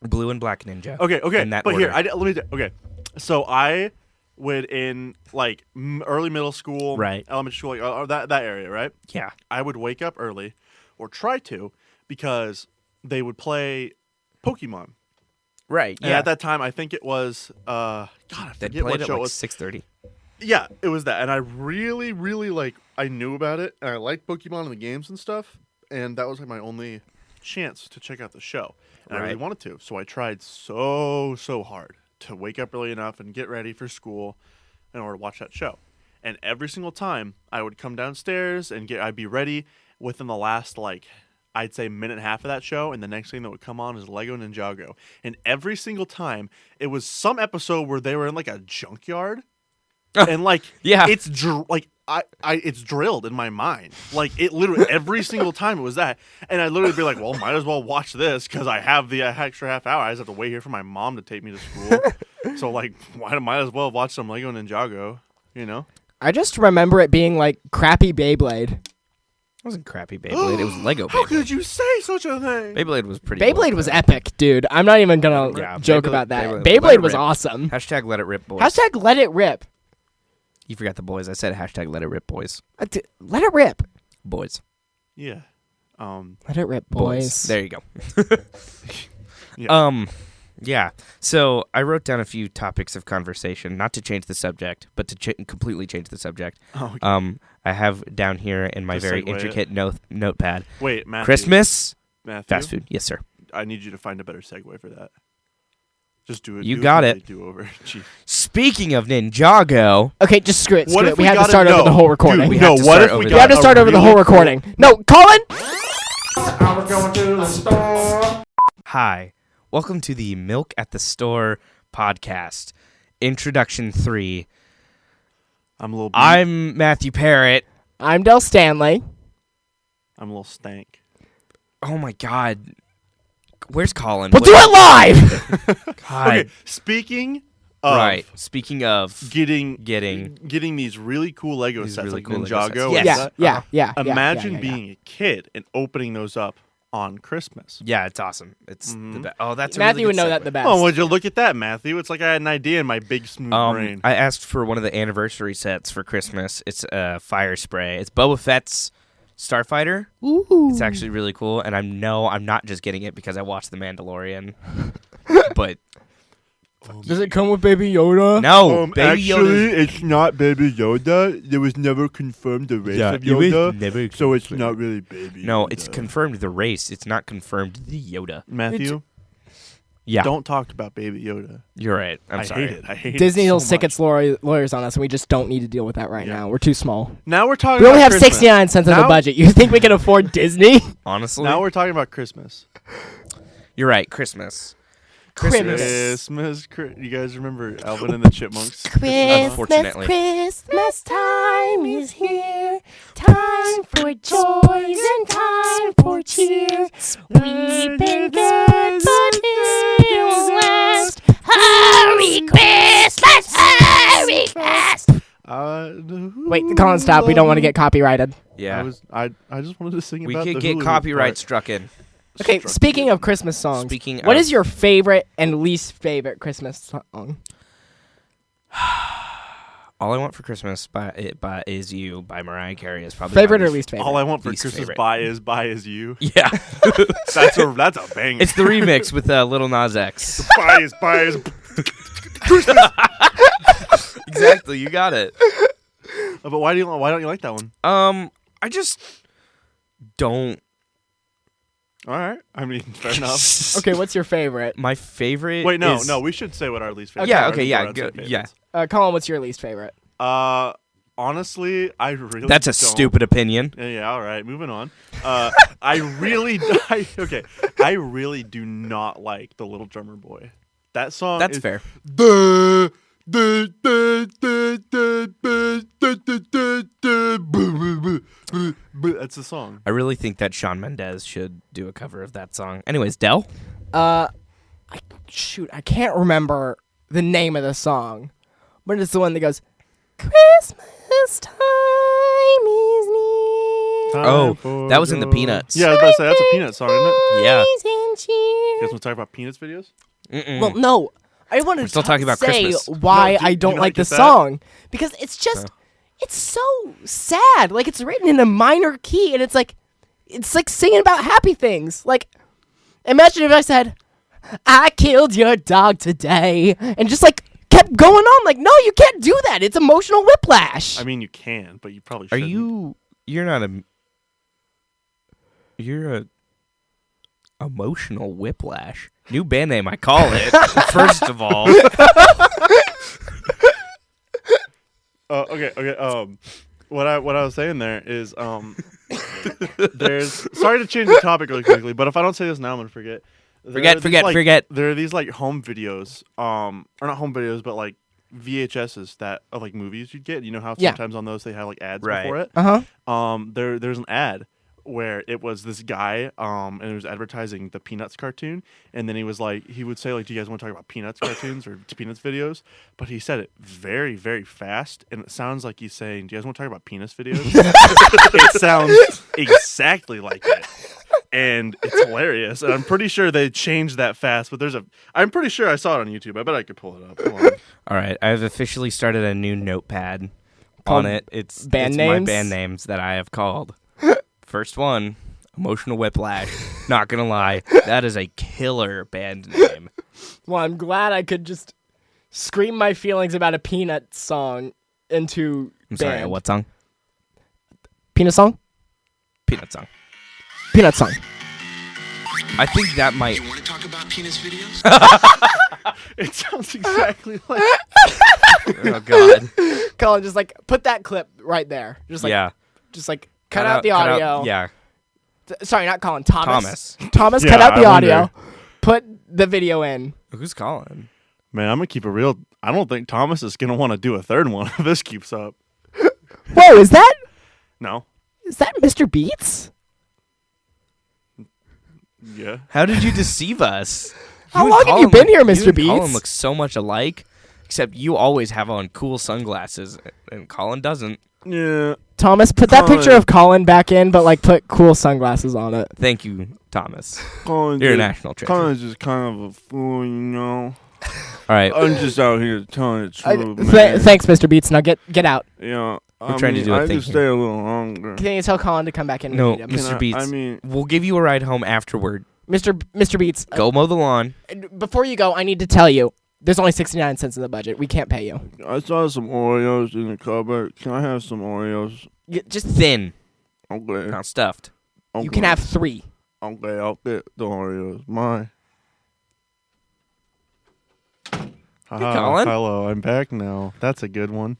Blue and Black Ninja. Okay, in that but order. here, let me. Okay, so I would in like early middle school, Right. elementary school, like, or that area, right? Yeah. I would wake up early, or try to, because they would play Pokemon. Right. And Yeah. at that time, I think it was I They forget played what at show it like was. 6:30. Yeah, it was that, and I really, really I knew about it, and I liked Pokemon and the games and stuff, and that was like my only chance to check out the show, and I really Right. wanted to, so I tried so hard to wake up early enough and get ready for school in order to watch that show, And every single time I would come downstairs and I'd be ready within the last, like, I'd say minute and a half of that show, and the next thing that would come on is Lego Ninjago. And every single time, it was some episode where they were in, like, a junkyard. And, like, Yeah. it's it's drilled in my mind. Like, it literally, every single time it was that. And I'd literally be like, well, might as well watch this because I have the extra half hour. I just have to wait here for my mom to take me to school. So, like, might as well watch some Lego Ninjago, you know? I just remember it being like crappy Beyblade. It wasn't crappy Beyblade. It was Lego How Beyblade. could you say such a thing? Beyblade was pretty Beyblade was epic, dude. I'm not even gonna Yeah, joke Beyblade- about that. Beyblade- let Beyblade it was rip. awesome. Hashtag let it rip, boys. Hashtag let it rip. You forgot the boys. I said hashtag let it rip, boys. Let it rip. Boys. Yeah. Let it rip, boys. There you go. Yeah. Yeah. So I wrote down a few topics of conversation, not to change the subject, but to completely change the subject. Oh, okay. I have down here in my Just very segue intricate notepad. Wait, Matthew. Christmas, Matthew, fast food. Yes, sir. I need you to find a better segue for that. Just do it. You do got a it. complete Do-over. Gee. Speaking of Ninjago, Okay, just screw it. What Screw if it. We we have to gotta- start over no, the whole recording. dude, We no, have to what start if over we the- We have to got start a over the really whole cool- recording. No, Colin. I was going to the store. hi. Welcome to the Milk at the Store podcast. Introduction 3. I'm a little. I'm Matthew Parrott. I'm Del Stanley. I'm a little stank. Oh my God. Where's Colin? We'll do it live. God. Okay. Speaking of Right. Speaking of getting these really cool Lego These sets really like cool Lego Ninjago. sets. and Yes. Yeah, that, yeah, yeah. Imagine yeah. being a kid and opening those up on Christmas. Yeah, it's awesome. It's the best. Oh, that's a Matthew really would good know that segue. the best. Oh, would you look at that, Matthew? It's like I had an idea in my big smooth brain. I asked for one of the anniversary sets for Christmas. It's a fire spray. It's Boba Fett's Starfighter. Ooh. It's actually really cool, and I'm not just getting it because I watched The Mandalorian. But Does it come with Baby Yoda? no, Baby Yoda's- it's not Baby Yoda. There was never confirmed the race of Yoda, so it's not really Baby No, Yoda. it's confirmed the race. It's not confirmed the Yoda. Matthew, Yeah, don't talk about Baby Yoda. you're right. I'm I sorry. hate it. I hate it Disney so will sick much. its lawyers on us, and we just don't need to deal with that right Yeah. now. We're too small. Now we're talking We only about have Christmas. 69 cents in the Now- budget. You think we can afford Disney? Honestly, Now we're talking about Christmas. you're right. Christmas. Christmas. You guys remember Alvin and the Chipmunks? Unfortunately. Christmas time is here. Time for joys and time for cheer. We've been good, but it'll last. Hurry, Christmas, hurry fast. Wait, Colin, stop. We don't want to get copyrighted. Yeah, I just wanted to sing we about could the get Hulu copyright part. struck in. Okay, speaking of Christmas songs, Speaking what of- is your favorite and least favorite Christmas song? All I Want for Christmas by Is You by Mariah Carey is probably Favorite my or least favorite? All I want for Least Christmas favorite. by is you. Yeah, That's a banger. it's the remix with Little Nas X. By is. Exactly, you got it. But why don't you like that one? I just don't. All right. I mean, fair enough. Okay, what's your favorite? My favorite. Wait, no, is- we should say what our least favorite. Yeah, are. okay, We'll yeah, go around go, some yeah. favorites. Colin, what's your least favorite? Honestly, I really. That's a don't. stupid opinion. Yeah. All right. Moving on. I really do not like the Little Drummer Boy. That song. That's is, fair. That's the song. I really think that Shawn Mendes should do a cover of that song. Anyways, Dell. I can't remember the name of the song, but it's the one that goes, Christmas time is near. Oh, that was in the Peanuts. Yeah, I was about to say that's a Peanut song, isn't it? Yeah. You guys want to talk about Peanuts videos? Mm-mm. Well, no. I want to still talking about say Christmas. why No, do I you don't not like the get that? song. Because it's just, it's so sad. Like, it's written in a minor key, and it's like singing about happy things. Like, imagine if I said, I killed your dog today, and just, like, kept going on. Like, no, you can't do that. It's emotional whiplash. I mean, you can, but you probably Are shouldn't. you're not a. You're a. Emotional whiplash. New band name, I call it. First of all. Okay. What I was saying there is there's sorry to change the topic really quickly, but if I don't say this now, I'm gonna forget. Forget. There are these like home videos, or not home videos, but like VHSs that of like movies you'd get. You know how sometimes on those they have like ads Right. before it. There's an ad where it was this guy, and it was advertising the Peanuts cartoon, and then he would say like, "Do you guys want to talk about Peanuts cartoons or Peanuts videos?" But he said it very, very fast, and it sounds like he's saying, "Do you guys want to talk about Penis videos?" It sounds exactly like it, and it's hilarious. And I'm pretty sure they changed that fast, but I'm pretty sure I saw it on YouTube. I bet I could pull it up. Hold on. All right, I've officially started a new notepad. Called On it, it's band it's names? my band names that I have called. First one, Emotional Whiplash. Not gonna lie, that is a killer band name. Well, I'm glad I could just scream my feelings about a Peanut song into I'm band. sorry, what song? Peanut song? Peanut song. Peanut song. I think that might. You want to talk about penis videos? It sounds exactly like. Oh God. Colin, just like put that clip right there. Just like, Yeah. just like cut out the audio. Yeah. Sorry, not Colin. Thomas. Thomas. Thomas, Yeah, cut out the I audio. wonder. Put the video in. Who's calling? Man, I'm gonna keep it real. I don't think Thomas is gonna want to do a third one if this keeps up. Whoa, is that No. Mr. Beats? Yeah. How did you deceive us? How and long have you Colin been here, you Mr. and Colin Beats? look so much alike, except you always have on cool sunglasses, and Colin doesn't. Yeah. Thomas, put that Colin. picture of Colin back in, but like put cool sunglasses on it. Thank you, Thomas. Colin's You're a just- national treasure. Colin's just kind of a fool, you know. All right, I'm just out here telling the truth, man. Thanks, Mr. Beats. Now get out. Yeah. We're trying to do a I thing just here. stay a little longer. Can you tell Colin to come back in? no, and meet him? Mr. Beats. I mean, We'll give you a ride home afterward. Mr. Beats. Go mow the lawn. Before you go, I need to tell you, there's only 69 cents in the budget. We can't pay you. I saw some Oreos in the cupboard. Can I have some Oreos? Just Thin, Okay. not stuffed. you can have 3. Okay, I'll get the Oreos. Mine. Colin? Hello, I'm back now. That's a good one.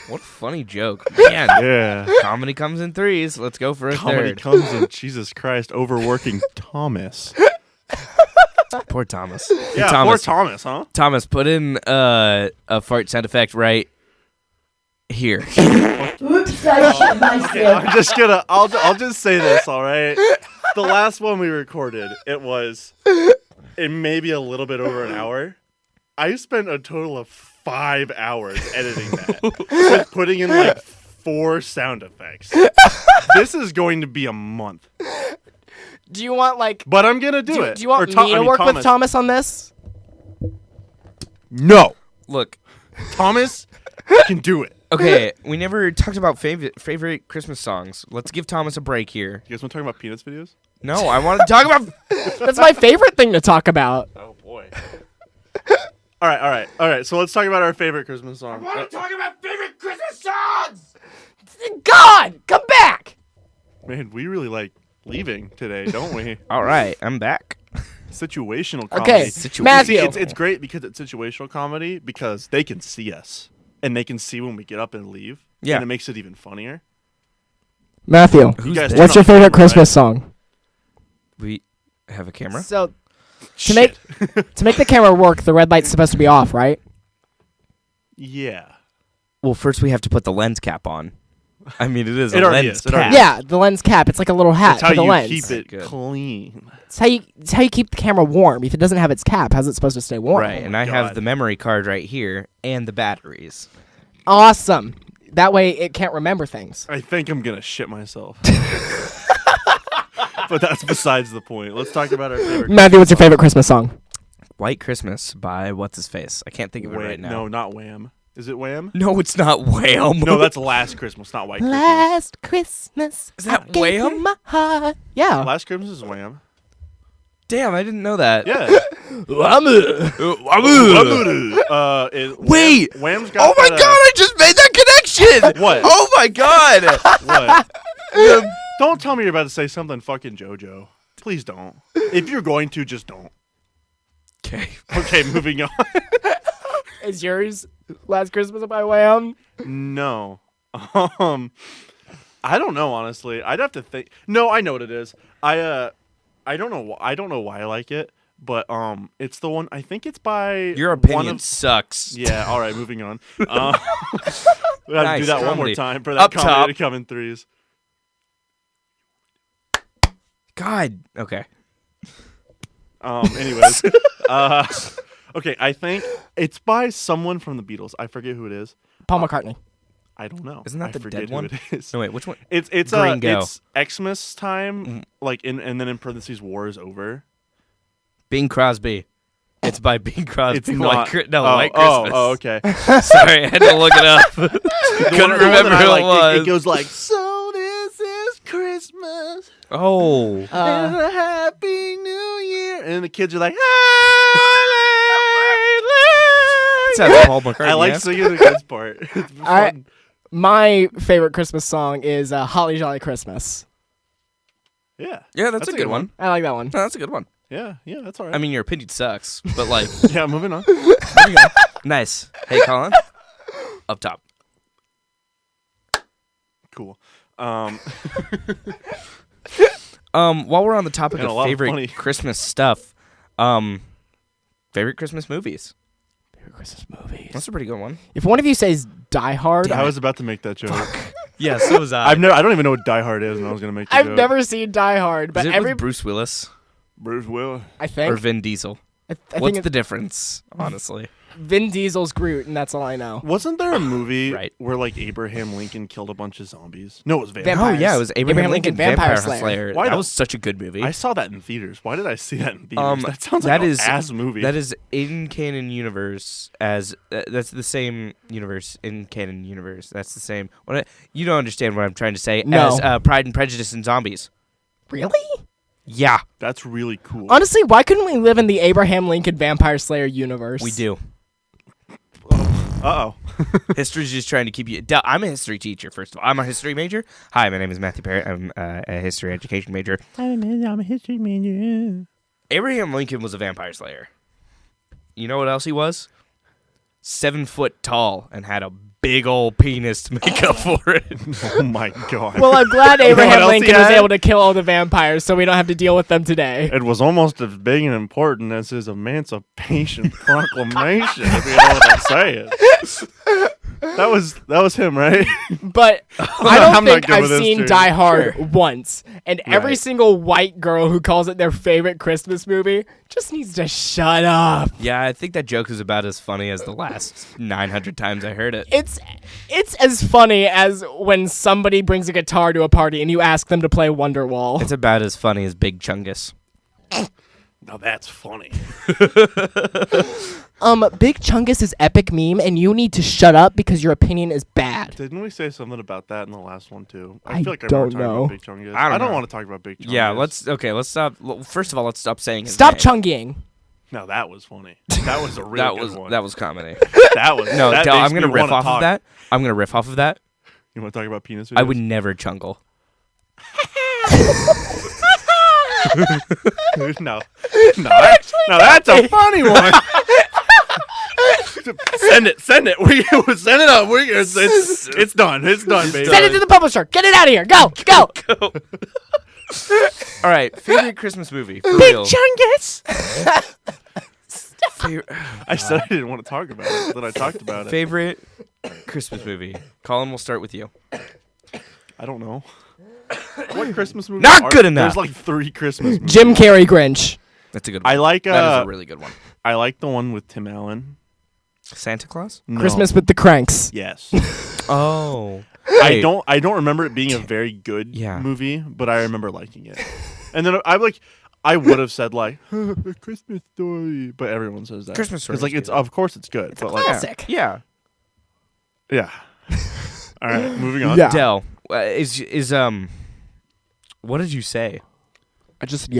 What a funny joke, man. Yeah. Comedy comes in threes. Let's go for a Comedy third. comes in. Jesus Christ, overworking Thomas. Poor Thomas. Yeah, Thomas. poor Thomas, huh? Thomas, put in a fart sound effect right here. Oops, I shit myself. I'm just gonna. I'll just say this. All right. The last one we recorded, it may be a little bit over an hour. I spent a total of 5 hours editing that, with putting in like 4 sound effects. This is going to be a month, Do you want like? but I'm gonna do it. Do you want Or me to work with Thomas on this? No, Look, Thomas can do it. okay, we never talked about favorite Christmas songs. Let's give Thomas a break here. You guys want to talk about Peanuts videos? No, I want to talk about. That's my favorite thing to talk about. Oh boy. All right. So let's talk about our favorite Christmas song. Talk about favorite Christmas songs! God, come back. Man, we really like leaving today, don't we? All right, I'm back. Situational comedy. Okay, Matthew. See, it's great because it's situational comedy because they can see us and they can see when we get up and leave. Yeah. And it makes it even funnier. Matthew, You guys what's turn your off the favorite camera, Christmas song? We have a camera. So Shit. to make the camera work, the red light's supposed to be off, right? Yeah. Well, first we have to put the lens cap on. I mean, it is It a already lens is, it cap. already Yeah, the lens cap. It's like a little hat That's how for the you lens. keep it Good. clean. It's how you keep the camera warm. If it doesn't have its cap, how's it supposed to stay warm? Right, and my I have God. the memory card right here and the batteries. Awesome. That way it can't remember things. I think I'm going to shit myself. But that's besides the point. Let's talk about our favorite Matthew, what's your favorite Christmas song? White Christmas by what's his face? I can't think of it right now. No, not Wham. Is it Wham? No, it's not Wham. No, that's Last Christmas, not White Christmas. Last Christmas. Is that I gave you Wham? my heart. Yeah. Last Christmas is Wham. Damn, I didn't know that. Yeah. Wait! Wham's got Oh my that, god, I just made that connection! What? Oh my god! What? Don't tell me you're about to say something fucking JoJo. Please don't. If you're going to, just don't. Okay. Okay, moving on. Is yours Last Christmas by Wham? No. I don't know, honestly. I'd have to think. No, I know what it is. I don't know. I don't know why I like it, but it's the one. I think it's by Your one opinion of- sucks. Yeah. All right. Moving on. We have to Nice do that one more comedy. time for that Up comedy top. to come in threes. God. Okay. Anyways. Okay. I think it's by someone from the Beatles. I forget who it is. Paul McCartney. I don't know. Isn't that I the forget dead who one? It is. No, wait. Which one? It's Gringo. it's Xmas time, like and then in parentheses, war is over. Bing Crosby. It's by Bing Crosby. It's not. White Christmas. Oh, okay. Sorry, I had to look it up. Couldn't remember who it was. It goes like, so this is Christmas Oh. and a happy New Year, and the kids are like, That's Paul McCartney. I like yeah? singing the kids part. It's fun. My favorite Christmas song is Holly Jolly Christmas. Yeah, Yeah, that's a good one. I like that one. No, that's a good one. Yeah, that's all right. I mean, your opinion sucks, but like, yeah, moving on. nice. Hey, Colin. Up top. Cool. While we're on the topic And a of lot of favorite funny- Christmas stuff, favorite Christmas movies. Christmas movies. That's a pretty good one. If one of you says Die Hard, I was about to make that joke. Yeah, so was I. I don't even know what Die Hard is, and I was gonna make. The I've joke. never seen Die Hard, Is but it every with Bruce Willis Bruce Willis. I think or Vin Diesel? I What's think the difference, honestly? Vin Diesel's Groot, and that's all I know. Wasn't there a movie Right. where like Abraham Lincoln killed a bunch of zombies? No, it was vampires. Vampires. Oh yeah, it was Abraham Lincoln Vampire Slayer. Slayer. Why that the- was such a good movie. I saw that in theaters. Why did I see that in theaters? That sounds that like is- an ass movie. That is in canon universe as that's the same universe in canon universe. That's the same. You don't understand what I'm trying to say. No. As Pride and Prejudice and zombies. Really? Yeah, That's really cool. Honestly, why couldn't we live in the Abraham Lincoln Vampire Slayer universe? we do. Uh-oh. History's just trying to keep you. I'm a history teacher. First of all, I'm a history major. Hi, my name is Matthew Parrott. I'm a history education major. I'm a history major. Abraham Lincoln was a vampire slayer. You know what else he was? 7 foot tall and had a big old penis to make up for it. Oh my god. Well, I'm glad what Abraham else he Lincoln was had? able to kill all the vampires, so we don't have to deal with them today. It was almost as big and important as his Emancipation Proclamation, if you know what I'm saying. That was him, right? But I I'm don't not think good I've with this, seen dude. Die Hard once. And every Right. single white girl who calls it their favorite Christmas movie just needs to shut up. Yeah, I think that joke is about as funny as the last 900 times I heard it. It's as funny as when somebody brings a guitar to a party and you ask them to play Wonderwall. It's about as funny as Big Chungus. Now that's funny. Big Chungus is epic meme, and you need to shut up because your opinion is bad. Didn't we say something about that in the last one too? I feel like I don't remember talking know. about Big Chungus. I don't know. want to talk about Big Chungus. Yeah, let's stop. First of all, let's stop saying his Stop name. chungying. No, that was funny. That was a really That good was one. that was comedy. That was No, that Del, makes I'm gonna me riff wanna off talk. of that. I'm gonna riff off of that. You want to talk about penis? I videos? would never chungle. no, that's a funny one. Send it. Send it up. It's done. It's done, baby. Send it to the publisher. Get it out of here. Go. All right, favorite Christmas movie for Big real. Chungus. I said I didn't want to talk about it, but I talked about it. Favorite Christmas movie. Colin, we'll start with you. I don't know. What Christmas movie? Not good enough. There's like 3 Christmas movies. Jim Carrey Grinch. That's a good one. I like. That is a really good one. I like the one with Tim Allen. Santa Claus. No. Christmas with the Cranks. Yes. Oh, I don't remember it being a very good Yeah. movie, but I remember liking it. And then I would have said like A Christmas Story, but everyone says that. Christmas Story It's like is it's good. of course it's good, but like Classic. Yeah. yeah. All right, moving on. Yeah. Del, is what did you say? I just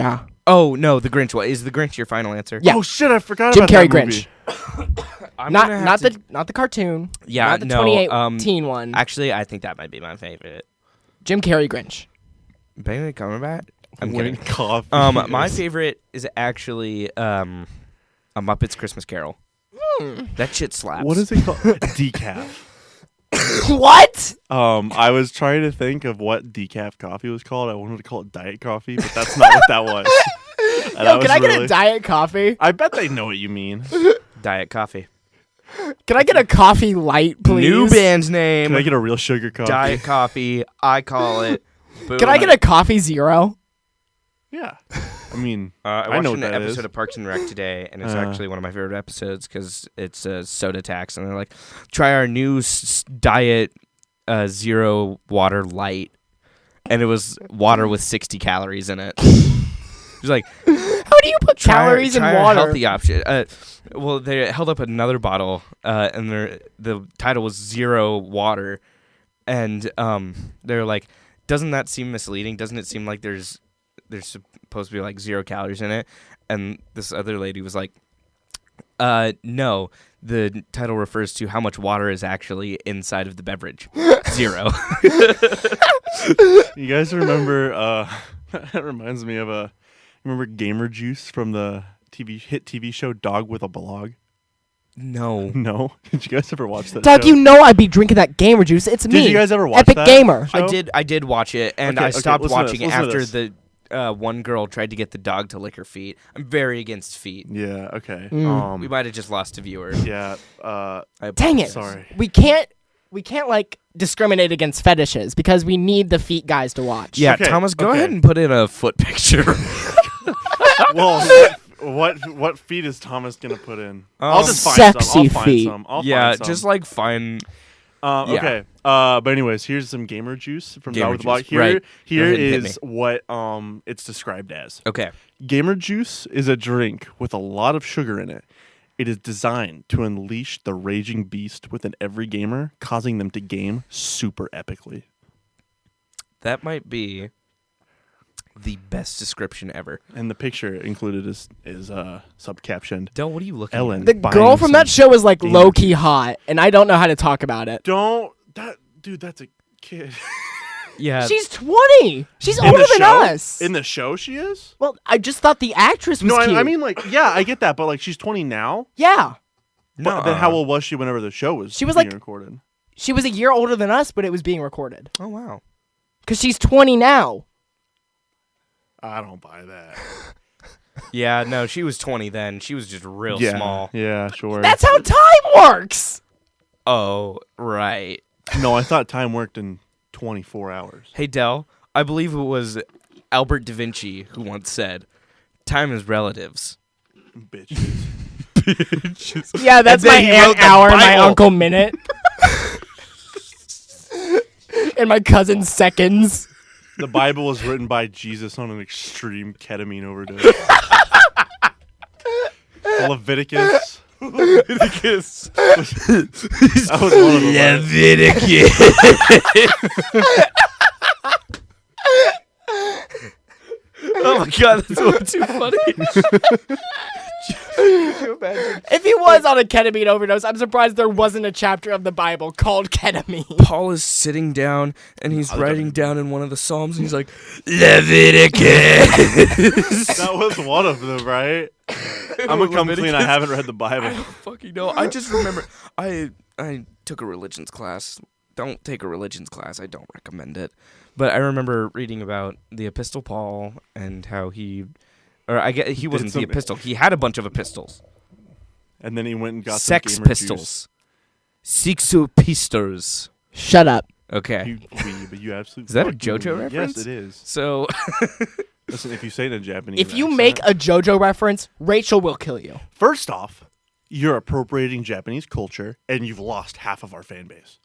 Oh no, the Grinch. What is the Grinch? Your final answer? Yeah. Oh shit, I forgot Jim about Carrey that movie. Grinch. I'm Not gonna have not to- the cartoon. Yeah, Not the no, 2018 one. Actually, I think that might be my favorite. Jim Carrey Grinch. Benedict Cumberbatch. I'm Wink kidding. cough. My favorite is actually a Muppets Christmas Carol. That shit slaps. What is it called? Decaf. What? I was trying to think of what decaf coffee was called. I wanted to call it diet coffee, but that's not what that was. And Yo, can I get a diet coffee? I bet they know what you mean. Diet coffee? Can I get a coffee light, please? New band's name. Can I get a real sugar coffee? Diet coffee. I call it. Boom. Can I get a coffee zero? Yeah. I mean, I I watched know an what that episode is. of Parks and Rec today, and it's actually one of my favorite episodes because it's soda tax, and they're like, try our new diet zero water light, and it was water with 60 calories in it. It's like, How do you put calories in try our water? healthy option. Well, they held up another bottle, and the title was Zero Water, and they're like, doesn't that seem misleading? Doesn't it seem like there's supposed to be like 0 calories in it? And this other lady was like, no, the title refers to how much water is actually inside of the beverage. 0. You guys remember? That reminds me of remember Gamer Juice from the hit TV show Dog with a Blog? No. No, did you guys ever watch that? Doug, show? you know I'd be drinking that gamer juice. It's me. Did you guys ever watch Epic that Gamer. show? I did watch it, and Okay, I okay, stopped listen to watching this, it listen to after this. the one girl tried to get the dog to lick her feet. I'm very against feet. Yeah. Okay. We might have just lost a viewer. Yeah. Dang it. Sorry. We can't like discriminate against fetishes because we need the feet guys to watch. Yeah, Okay, Thomas, go okay. ahead and put in a foot picture. Well, what feet is Thomas gonna put in? I'll just find some. Sexy I'll find feet. some. I'll yeah, find some. just like find. Yeah. Okay. But anyways, here's some Gamer Juice from Gamer Dog with a Blog. Juice, right. Here Go ahead and hit is what it's described as. Okay. Gamer Juice is a drink with a lot of sugar in it. It is designed to unleash the raging beast within every gamer, causing them to game super epically. That might be the best description ever. And the picture included is subcaptioned. Del, what are you looking Ellen. at? The Buying girl from some that show is like gamer low key hot, and I don't know how to talk about it. Dude, that's a kid. Yeah. She's 20. She's In older the than show? us. In the show, she is? Well, I just thought the actress was No, cute. I mean, like, yeah, I get that, but, like, she's 20 now? yeah. But then how old was she whenever the show was She was, being like- recorded? She was a year older than us, but it was being recorded. Oh, wow. Because she's 20 now. I don't buy that. Yeah, no, she was 20 then. She was just real small. Yeah, sure. That's how time works. Oh, right. No, I thought time worked in 24 hours. Hey, Del, I believe it was Albert da Vinci who once said, time is relatives. Bitches. Yeah, that's And my then he aunt wrote the hour, my Bible. uncle minute. And my cousin seconds. The Bible was written by Jesus on an extreme ketamine overdose. Leviticus. Leviticus. That was one of them. Oh my god, that's way too funny. If he was on a ketamine overdose, I'm surprised there wasn't a chapter of the Bible called ketamine. Paul is sitting down and he's writing down in one of the Psalms and he's like, Leviticus. That was one of them, right? I'm gonna come clean. I haven't read the Bible. Fucking no. I just remember I took a religions class. Don't take a religions class. I don't recommend it. But I remember reading about the Epistle Paul and how he wasn't the some- epistle. He had a bunch of epistles. And then he went and got Sex some gamer pistols. Sixu pistols. Shut up. Okay. But you absolutely. Is that a fucking JoJo weeb. reference? Yes, it is. So Listen, if you say it in Japanese, If you accent- make a JoJo reference, Rachel will kill you. first off, you're appropriating Japanese culture, and you've lost half of our fan base.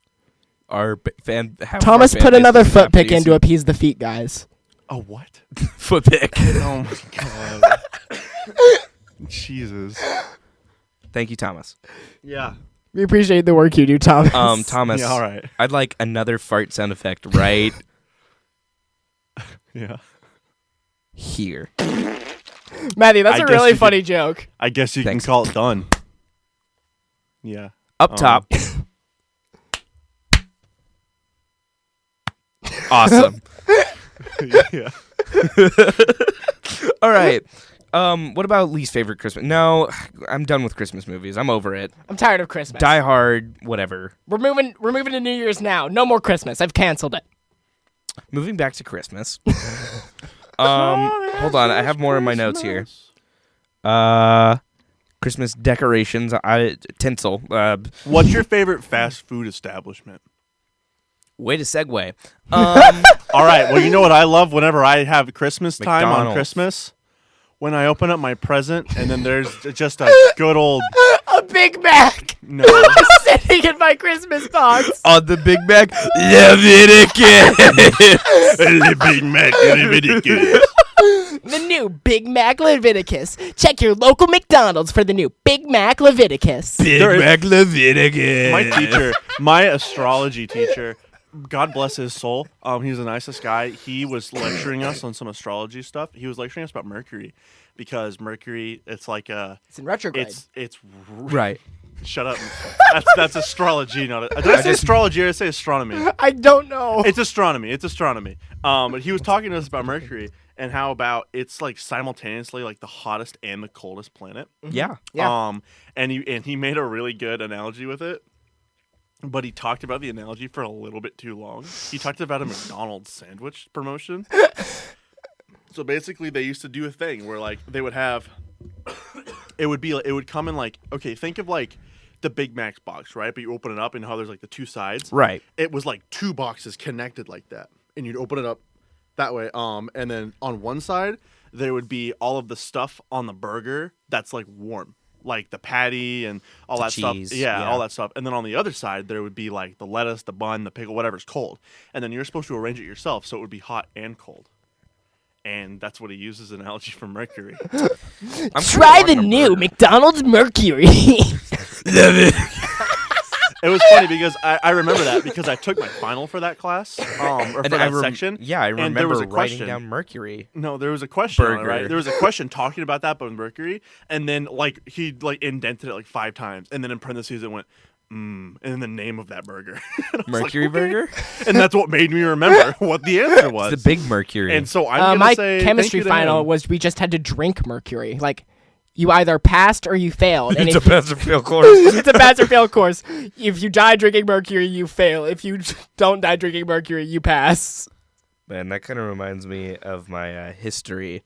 our fan half Thomas of our fan put base another is foot pick Japanese. in to appease the feet guys. A what? Foot pick. Oh my god. Jesus. Thank you, Thomas. Yeah. We appreciate the work you do, Thomas. Thomas. Yeah, all right. I'd like another fart sound effect right Yeah. here. Matthew, that's I a guess really you funny joke. I guess you Thanks. can call it done. Yeah. Up top. Awesome. Yeah. All right. What about least favorite Christmas? No, I'm done with Christmas movies. I'm over it. I'm tired of Christmas. Die Hard, whatever. We're moving to New Year's now. No more Christmas. I've canceled it. Moving back to Christmas. Hold on, I have more in my notes here. Christmas decorations, tinsel. What's your favorite fast food establishment? Way to segue. All right. Well, you know what I love whenever I have Christmas time on McDonald's. Christmas? When I open up my present and then there's just a good old A Big Mac no. sitting in my Christmas box. On the Big Mac, Leviticus. The Big Mac Leviticus. The new Big Mac Leviticus. Check your local McDonald's for the new Big Mac Leviticus. There is- Mac Leviticus. My teacher, my astrology teacher, God bless his soul. He's the nicest guy. He was lecturing us on some astrology stuff. He was lecturing us about Mercury because Mercury, it's like It's in retrograde. it's Right. Shut up. That's astrology, not. Did I say astrology or did I say astronomy? I don't know. It's astronomy. It's astronomy. But he was talking to us about Mercury and how about it's like simultaneously like the hottest and the coldest planet. Yeah. Yeah. And he made a really good analogy with it. But he talked about the analogy for a little bit too long. He talked about a McDonald's sandwich promotion. So basically, they used to do a thing where like they would have, it would come in like, okay, think of like the Big Mac's box, right? But you open it up and how there's like the two sides. Right. It was like two boxes connected like that, and you'd open it up that way. And then on one side there would be all of the stuff on the burger that's like warm. Like the patty and all The that cheese, stuff. Yeah, yeah. all that stuff. And then on the other side, there would be like the lettuce, the bun, the pickle, whatever's cold. And then you're supposed to arrange it yourself so it would be hot and cold. And that's what he uses as an analogy for Mercury. Try the new McDonald's Mercury. It was funny because I remember that because I took my final for that class, or for that section. Yeah, I and there was remember a writing question. down Mercury. No, there was a question on it, Burger. right? There was a question talking about that, but with Mercury, and then like he like indented it like 5 times, and then in parentheses it went, and then the name of that burger. And I was Mercury like, okay. burger? And that's what made me remember what the answer was. It's the Big Mercury. And so I'm gonna My say thank chemistry you to final him. was we just had to drink Mercury. Like, you either passed or you failed. And it's a if you- pass or fail course. it's a pass or fail course. If you die drinking Mercury, you fail. If you don't die drinking Mercury, you pass. Man, that kind of reminds me of my history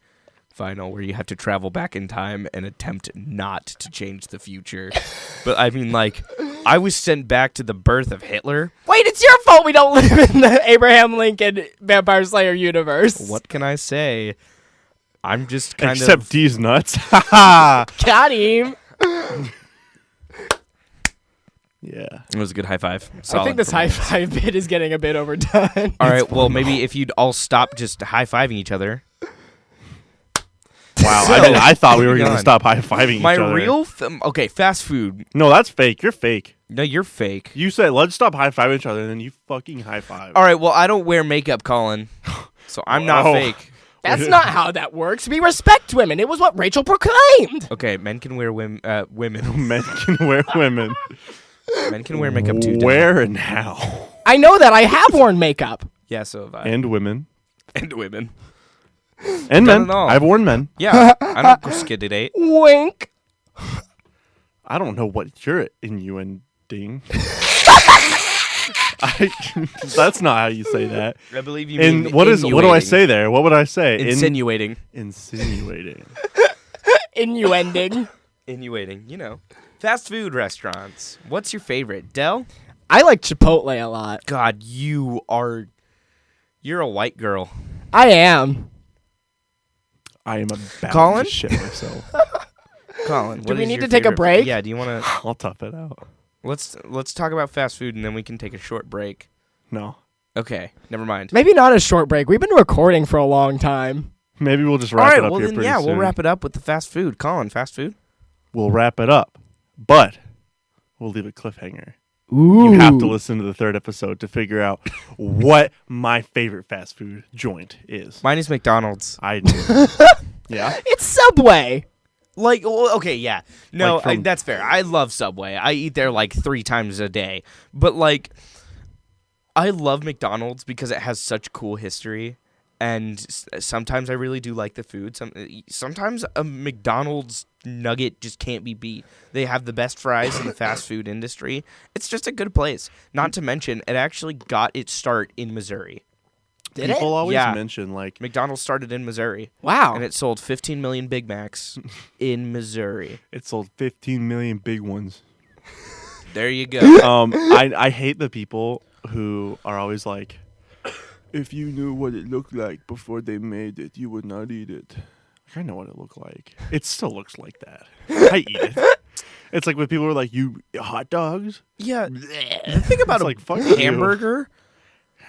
final where you have to travel back in time and attempt not to change the future. But I mean, like, I was sent back to the birth of Hitler. Wait, it's your fault we don't live in the Abraham Lincoln Vampire Slayer universe. What can I say? I'm just kind Except of... D's nuts. Ha Got him. Yeah. It was a good high five. I Solid think this for me. high five bit is getting a bit overdone. All right, well, maybe if you'd all stop just high-fiving each other. Wow. So, I thought we were moving going to on. stop high fiving My each other. real... okay, fast food. No, that's fake. You're fake. No, you're fake. You said let's stop high fiving each other, and then you fucking high five. All right, well, I don't wear makeup, Colin. So I'm not Oh. fake. That's not how that works. We respect women. It was what Rachel proclaimed. Okay, men can wear women. Men can wear women. Men can wear makeup too. Dylan. Where and how? I know that. I have worn makeup. Yeah, so have I. And women. And women. And Done men. it all. I've worn men. Yeah, I don't go skididate. Wink. I don't know what you're innuending. That's not how you say that. I believe you mean And what do I innuating. say there? What would I say? Insinuating. Insinuating. Innuending. Innuating, you know. Fast food restaurants. What's your favorite? Del? I like Chipotle a lot. God, you're a white girl. I am. I am about Colin? to shit myself. Colin, Do what we is need your to take a favorite- break? Yeah, do you want to... I'll tough it out. Let's talk about fast food, and then we can take a short break. No. Okay, never mind. Maybe not a short break. We've been recording for a long time. Maybe we'll just All wrap right, it up well here then, pretty yeah, soon. we'll wrap it up with the fast food. Colin, fast food? We'll wrap it up. But we'll leave a cliffhanger. Ooh. You have to listen to the 3rd episode to figure out what my favorite fast food joint is. Mine is McDonald's. I knew. Yeah. It's Subway. Like, well, okay, yeah. No, Like from- that's fair. I love Subway. I eat there like 3 times a day. But, like, I love McDonald's because it has such cool history. and sometimes I really do like the food. Sometimes a McDonald's nugget just can't be beat. They have the best fries in the fast food industry. It's just a good place. Not to mention, it actually got its start in Missouri. Did People it? always Yeah. mention like McDonald's started in Missouri. Wow. And it sold 15 million Big Macs in Missouri. it sold 15 million big ones. There you go. I hate the people who are always like, if you knew what it looked like before they made it, you would not eat it. I know what it looked like. It still looks like that. I eat it. It's like when people are like, "You hot dogs?" Yeah. The thing about It's a like, fuck you. hamburger,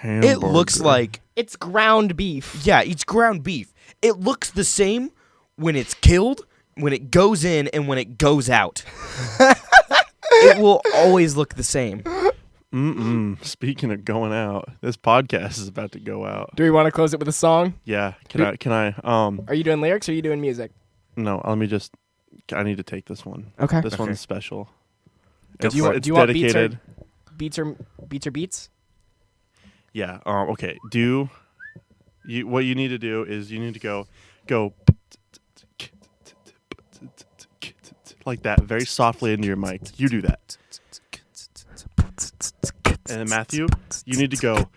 it looks like, It's ground beef. yeah, it's ground beef. It looks the same when it's killed, when it goes in, and when it goes out. It will always look the same. Speaking of going out, this podcast is about to go out. Do we want to close it with a song? Yeah. Can I? Are you doing lyrics or are you doing music? No. Let me just. I need to take this one. Okay. This one's special. Go It's, for it. it's Do you want dedicated. beats or beats? Yeah. Okay. What you need to do is you need to go like that, very softly into your mic. You do that. And then Matthew, you need to go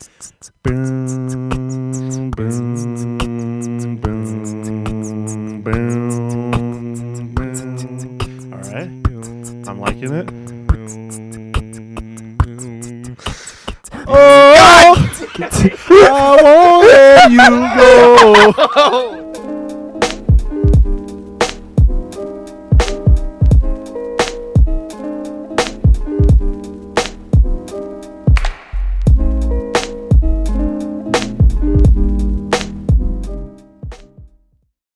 boom, boom, boom, boom, boom. All right. I'm liking it. Oh, I won't let you go.